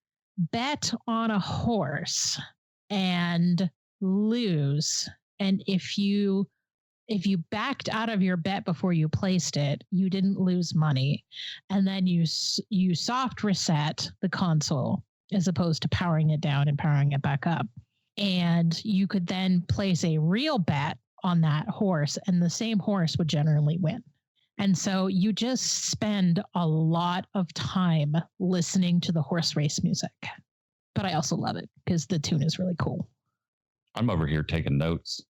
bet on a horse and lose. And if you backed out of your bet before you placed it, you didn't lose money. And then you soft reset the console as opposed to powering it down and powering it back up. And you could then place a real bet on that horse, and the same horse would generally win. And so you just spend a lot of time listening to the horse race music. But I also love it because the tune is really cool. I'm over here taking notes.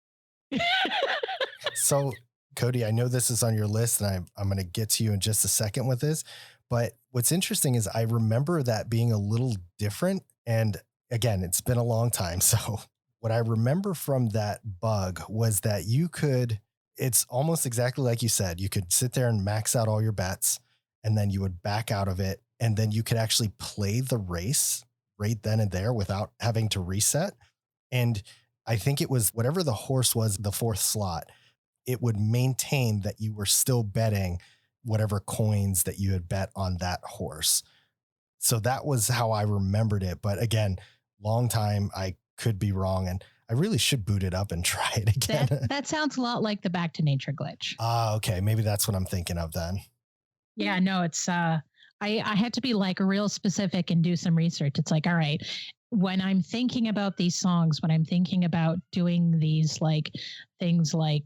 So, Cody, I know this is on your list, and I'm going to get to you in just a second with this. But what's interesting is I remember that being a little different. And again, it's been a long time. So what I remember from that bug was that it's almost exactly like you said, you could sit there and max out all your bets, and then you would back out of it. And then you could actually play the race right then and there without having to reset. And I think it was whatever the horse was, the fourth slot, it would maintain that you were still betting whatever coins that you had bet on that horse. So that was how I remembered it. But again, long time, I could be wrong. And I really should boot it up and try it again. That sounds a lot like the Back to Nature glitch. Okay. Maybe that's what I'm thinking of then. Yeah, no, it's, I had to be like real specific and do some research. It's like, all right, when I'm thinking about these songs, when I'm thinking about doing these like things like,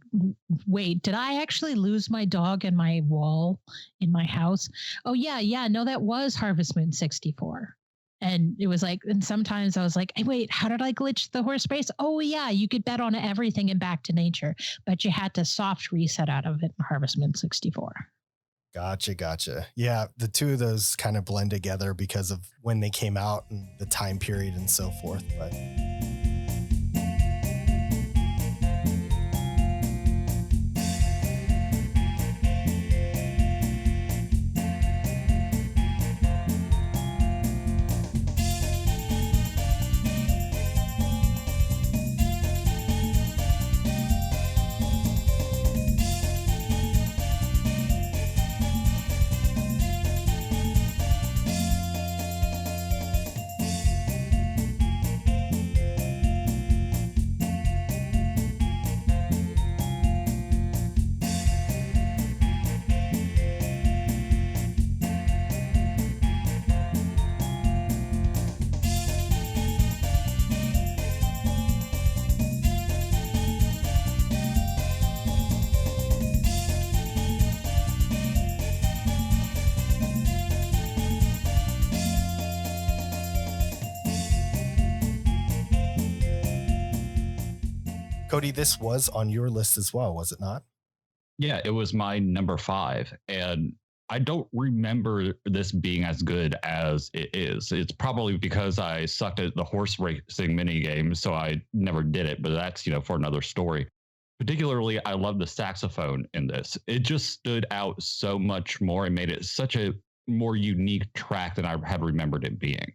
wait, did I actually lose my dog in my wall in my house? Oh yeah. No, that was Harvest Moon 64. And it was like, and sometimes I was like, hey, wait, how did I glitch the horse race? Oh yeah, you could bet on everything in Back to Nature, but you had to soft reset out of it in Harvest Moon 64. Gotcha. Yeah, the two of those kind of blend together because of when they came out and the time period and so forth. But Cody, this was on your list as well, was it not? Yeah, it was my number 5. And I don't remember this being as good as it is. It's probably because I sucked at the horse racing mini game, so I never did it, but that's, for another story. Particularly, I love the saxophone in this. It just stood out so much more and made it such a more unique track than I had remembered it being.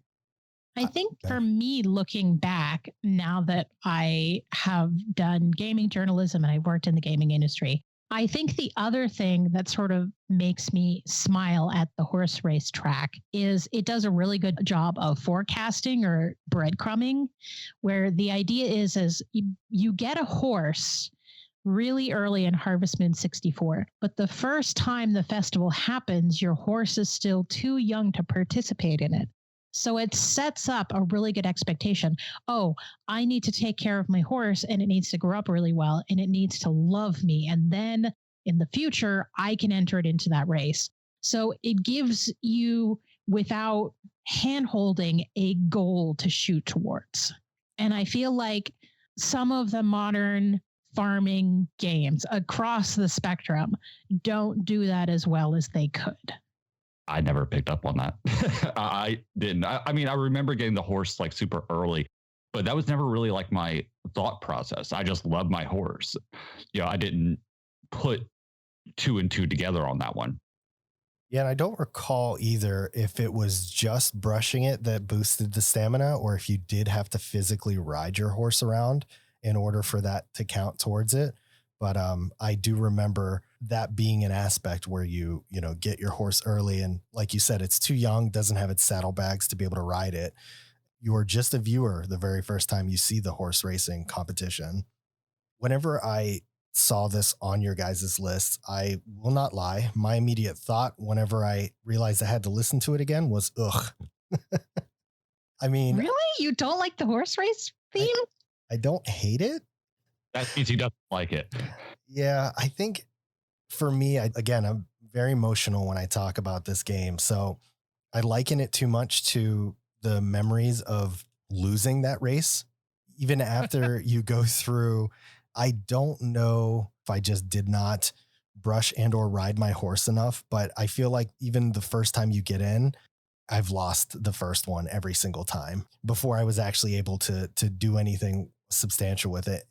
I think for me, looking back, now that I have done gaming journalism and I worked in the gaming industry, I think the other thing that sort of makes me smile at the horse race track is it does a really good job of forecasting or breadcrumbing, where the idea is you get a horse really early in Harvest Moon 64, but the first time the festival happens, your horse is still too young to participate in it. So it sets up a really good expectation. Oh, I need to take care of my horse, and it needs to grow up really well, and it needs to love me. And then in the future, I can enter it into that race. So it gives you, without hand-holding, a goal to shoot towards. And I feel like some of the modern farming games across the spectrum don't do that as well as they could. I never picked up on that. I didn't. I mean, I remember getting the horse like super early, but that was never really like my thought process. I just loved my horse. I didn't put 2 and 2 together on that one. Yeah, and I don't recall either if it was just brushing it that boosted the stamina or if you did have to physically ride your horse around in order for that to count towards it. But I do remember that being an aspect where you get your horse early and like you said, it's too young, doesn't have its saddlebags to be able to ride it. You are just a viewer the very first time you see the horse racing competition. Whenever I saw this on your guys' list, I will not lie. My immediate thought whenever I realized I had to listen to it again was, ugh. I mean, Really? You don't like the horse race theme? I don't hate it. That means he doesn't like it. Yeah, I think for me, again, I'm very emotional when I talk about this game. So I liken it too much to the memories of losing that race. Even after you go through, I don't know if I just did not brush and or ride my horse enough, but I feel like even the first time you get in, I've lost the first one every single time before I was actually able to do anything substantial with it.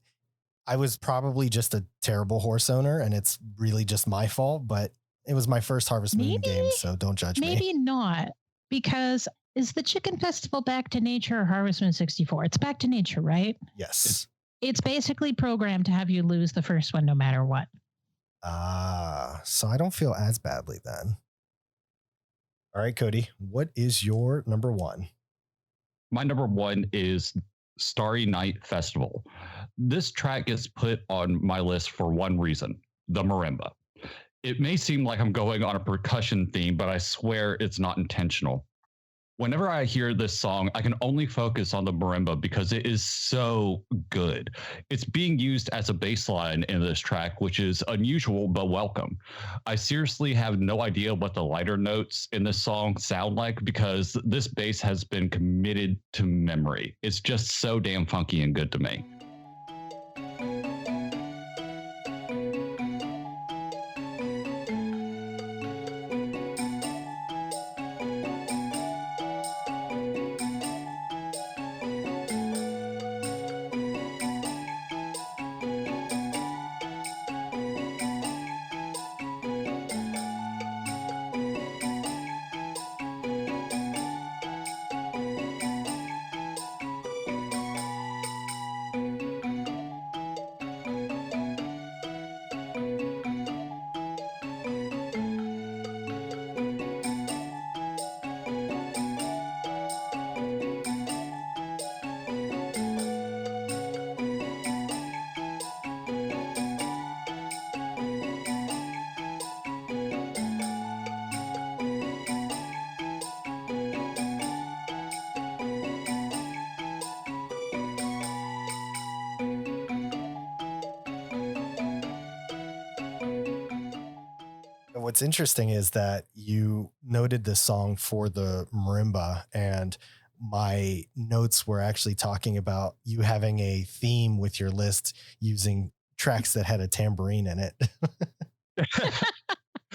I was probably just a terrible horse owner and it's really just my fault, but it was my first Harvest Moon game, so don't judge me. Maybe not, because is the Chicken Festival Back to Nature or Harvest Moon 64? It's Back to Nature, right? Yes. It's basically programmed to have you lose the first one no matter what. So I don't feel as badly then. All right, Cody, what is your number one? My number one is Starry Night Festival. This track gets put on my list for one reason: the marimba. It may seem like I'm going on a percussion theme, but I swear it's not intentional. Whenever I hear this song, I can only focus on the marimba because it is so good. It's being used as a bass line in this track, which is unusual but welcome. I seriously have no idea what the lighter notes in this song sound like because this bass has been committed to memory. It's just so damn funky and good to me. What's interesting is that you noted this song for the marimba, and my notes were actually talking about you having a theme with your list using tracks that had a tambourine in it.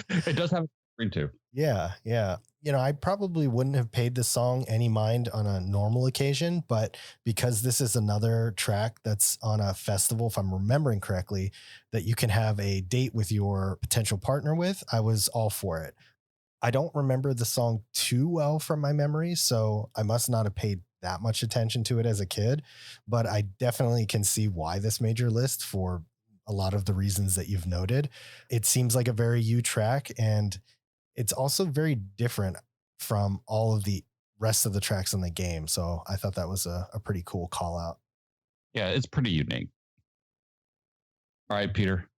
It does have a screen too. Yeah, yeah. I probably wouldn't have paid this song any mind on a normal occasion, but because this is another track that's on a festival, if I'm remembering correctly, that you can have a date with your potential partner with, I was all for it. I don't remember the song too well from my memory, so I must not have paid that much attention to it as a kid, but I definitely can see why this made your list for a lot of the reasons that you've noted. It seems like a very you track, and it's also very different from all of the rest of the tracks in the game. So I thought that was a pretty cool call out. Yeah, it's pretty unique. All right, Peter,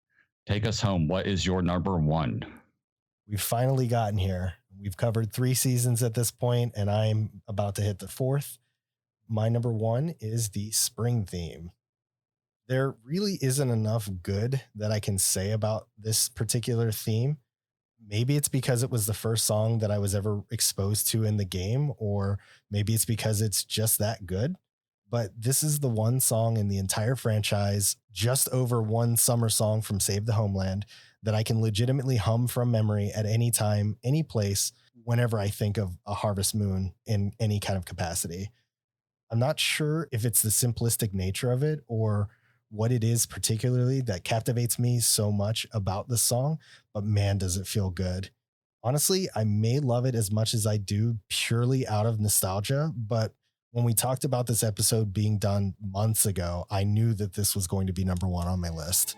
take us home. What is your number one? We've finally gotten here. We've covered 3 seasons at this point, and I'm about to hit the 4th. My number one is the spring theme. There really isn't enough good that I can say about this particular theme. Maybe it's because it was the first song that I was ever exposed to in the game, or maybe it's because it's just that good. But this is the one song in the entire franchise, just over one summer song from Save the Homeland, that I can legitimately hum from memory at any time, any place, whenever I think of a Harvest Moon in any kind of capacity. I'm not sure if it's the simplistic nature of it or what it is particularly that captivates me so much about the song, but man, does it feel good. Honestly, I may love it as much as I do purely out of nostalgia, but when we talked about this episode being done months ago, I knew that this was going to be number one on my list.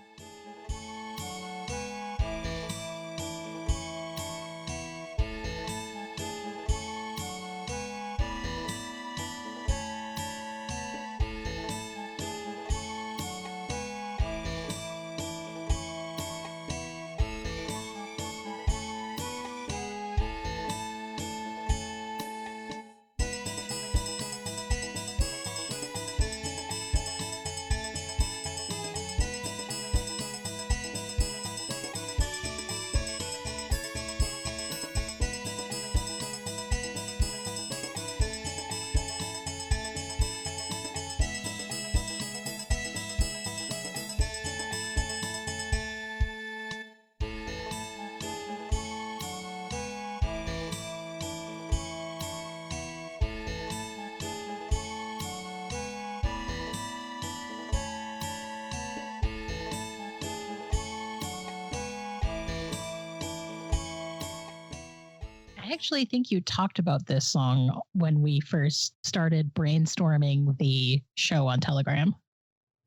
I actually think you talked about this song when we first started brainstorming the show on Telegram.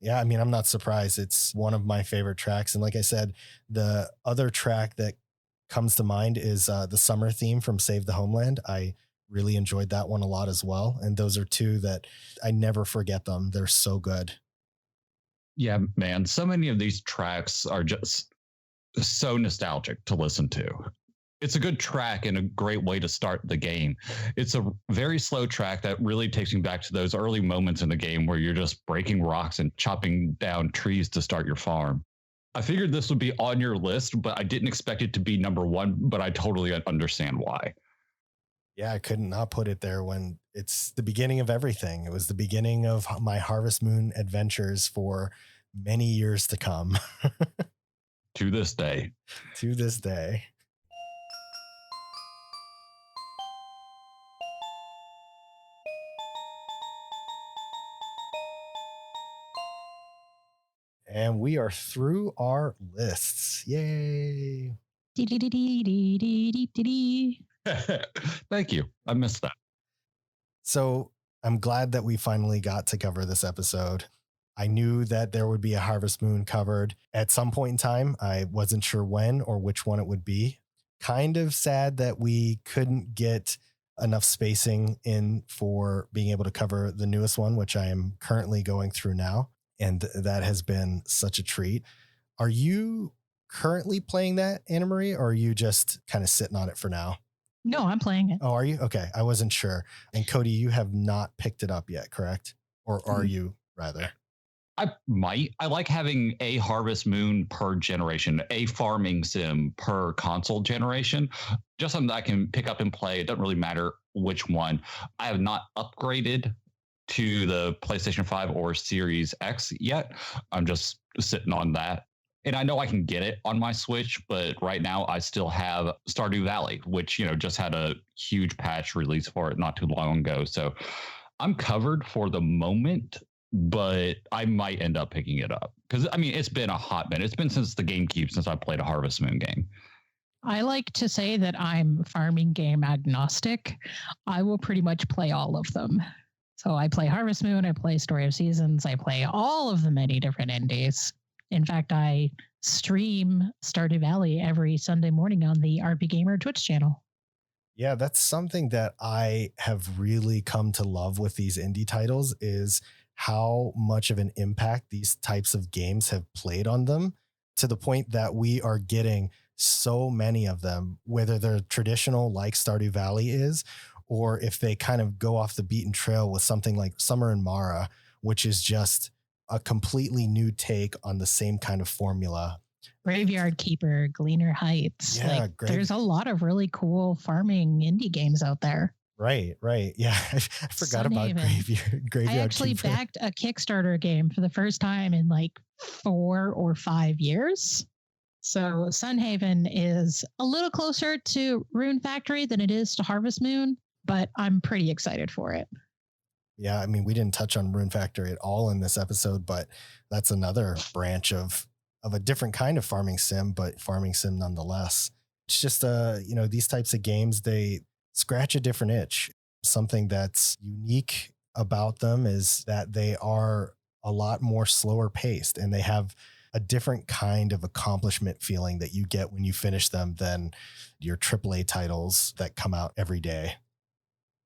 Yeah, I mean, I'm not surprised. It's one of my favorite tracks. And like I said, the other track that comes to mind is the summer theme from Save the Homeland. I really enjoyed that one a lot as well. And those are two that I never forget them. They're so good. Yeah, man. So many of these tracks are just so nostalgic to listen to. It's a good track and a great way to start the game. It's a very slow track that really takes me back to those early moments in the game where you're just breaking rocks and chopping down trees to start your farm. I figured this would be on your list, but I didn't expect it to be number one, but I totally understand why. Yeah, I couldn't not put it there when it's the beginning of everything. It was the beginning of my Harvest Moon adventures for many years to come. To this day. To this day. And we are through our lists. Yay. Thank you. I missed that. So I'm glad that we finally got to cover this episode. I knew that there would be a Harvest Moon covered at some point in time. I wasn't sure when or which one it would be. Kind of sad that we couldn't get enough spacing in for being able to cover the newest one, which I am currently going through now. And that has been such a treat. Are you currently playing that, Anna Marie, or are you just kind of sitting on it for now? No, I'm playing it. Oh, are you? Okay. I wasn't sure. And Cody, you have not picked it up yet, correct? Or are you rather? I might. I like having a Harvest Moon per generation, a farming sim per console generation, just something that I can pick up and play. It doesn't really matter which one. I have not upgraded to the PlayStation 5 or Series X yet. I'm just sitting on that. And I know I can get it on my Switch, but right now I still have Stardew Valley, which, just had a huge patch release for it not too long ago. So I'm covered for the moment, but I might end up picking it up. Because, it's been a hot minute. It's been since the GameCube since I played a Harvest Moon game. I like to say that I'm farming game agnostic. I will pretty much play all of them. So I play Harvest Moon, I play Story of Seasons, I play all of the many different indies. In fact, I stream Stardew Valley every Sunday morning on the RP Gamer Twitch channel. Yeah, that's something that I have really come to love with these indie titles is how much of an impact these types of games have played on them, to the point that we are getting so many of them, whether they're traditional like Stardew Valley is, or if they kind of go off the beaten trail with something like Summer in Mara, which is just a completely new take on the same kind of formula. Graveyard Keeper, Gleaner Heights. Yeah, there's a lot of really cool farming indie games out there. Right. Yeah, I forgot about Graveyard I actually Keeper. backed a Kickstarter game for the first time in 4 or 5 years. So Sunhaven is a little closer to Rune Factory than it is to Harvest Moon, but I'm pretty excited for it. Yeah, we didn't touch on Rune Factory at all in this episode, but that's another branch of a different kind of farming sim, but farming sim nonetheless. It's just, these types of games, they scratch a different itch. Something that's unique about them is that they are a lot more slower paced and they have a different kind of accomplishment feeling that you get when you finish them than your AAA titles that come out every day.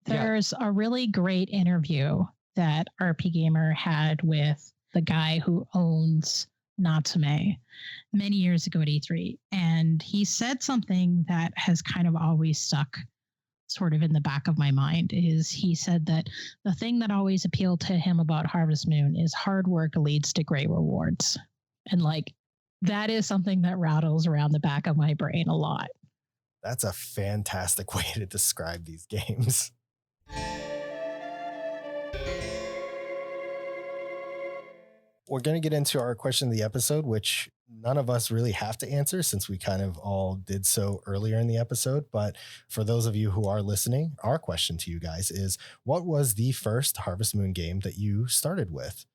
There's a really great interview that RP Gamer had with the guy who owns Natsume many years ago at E3. And he said something that has kind of always stuck sort of in the back of my mind is he said that the thing that always appealed to him about Harvest Moon is hard work leads to great rewards. And like, that is something that rattles around the back of my brain a lot. That's a fantastic way to describe these games. We're going to get into our question of the episode, which none of us really have to answer since we kind of all did so earlier in the episode. But for those of you who are listening, our question to you guys is, what was the first Harvest Moon game that you started with?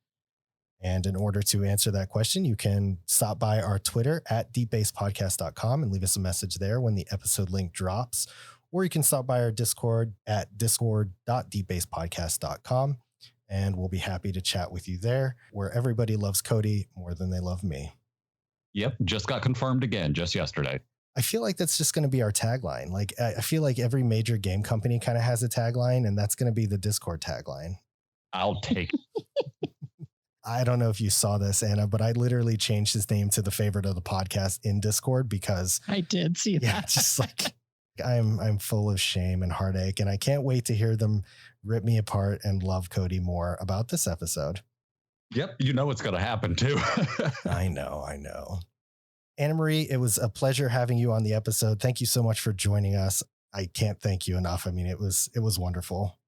And in order to answer that question, you can stop by our Twitter at deepbasepodcast.com and leave us a message there when the episode link drops. Or you can stop by our Discord at discord.deepbasepodcast.com. And we'll be happy to chat with you there, where everybody loves Cody more than they love me. Yep, just got confirmed again just yesterday. I feel like that's just going to be our tagline. Like, I feel like every major game company kind of has a tagline, and that's going to be the Discord tagline. I'll take it. I don't know if you saw this, Anna, but I literally changed his name to the favorite of the podcast in Discord because I did see that. Yeah, just like I'm full of shame and heartache, and I can't wait to hear them rip me apart and love Cody more about this episode. Yep, you know what's going to happen too. I know. Anna Marie, it was a pleasure having you on the episode. Thank you so much for joining us. I can't thank you enough. I mean, it was wonderful.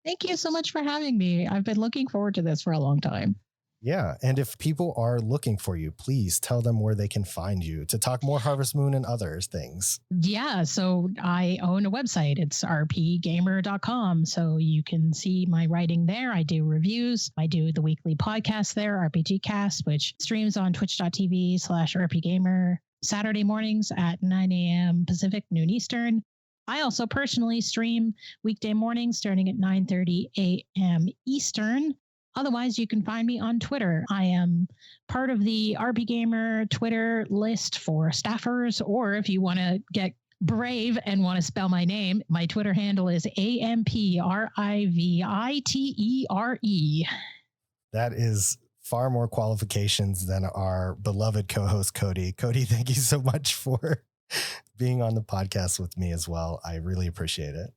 Thank you so much for having me. I've been looking forward to this for a long time. Yeah. And if people are looking for you, please tell them where they can find you to talk more Harvest Moon and other things. Yeah. So I own a website. It's rpgamer.com. So you can see my writing there. I do reviews. I do the weekly podcast there, RPG Cast, which streams on twitch.tv/rpgamer Saturday mornings at 9 a.m. Pacific, noon Eastern. I also personally stream weekday mornings starting at 9:30 a.m. Eastern. Otherwise, you can find me on Twitter. I am part of the RP Gamer Twitter list for staffers, or if you want to get brave and want to spell my name, my Twitter handle is AMPRIVITERE. That is far more qualifications than our beloved co-host, Cody. Cody, thank you so much for being on the podcast with me as well. I really appreciate it.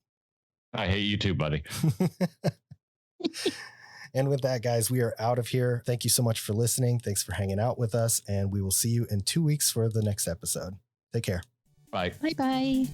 I hate you too, buddy. And with that, guys, we are out of here. Thank you so much for listening. Thanks for hanging out with us. And we will see you in 2 weeks for the next episode. Take care. Bye. Bye-bye.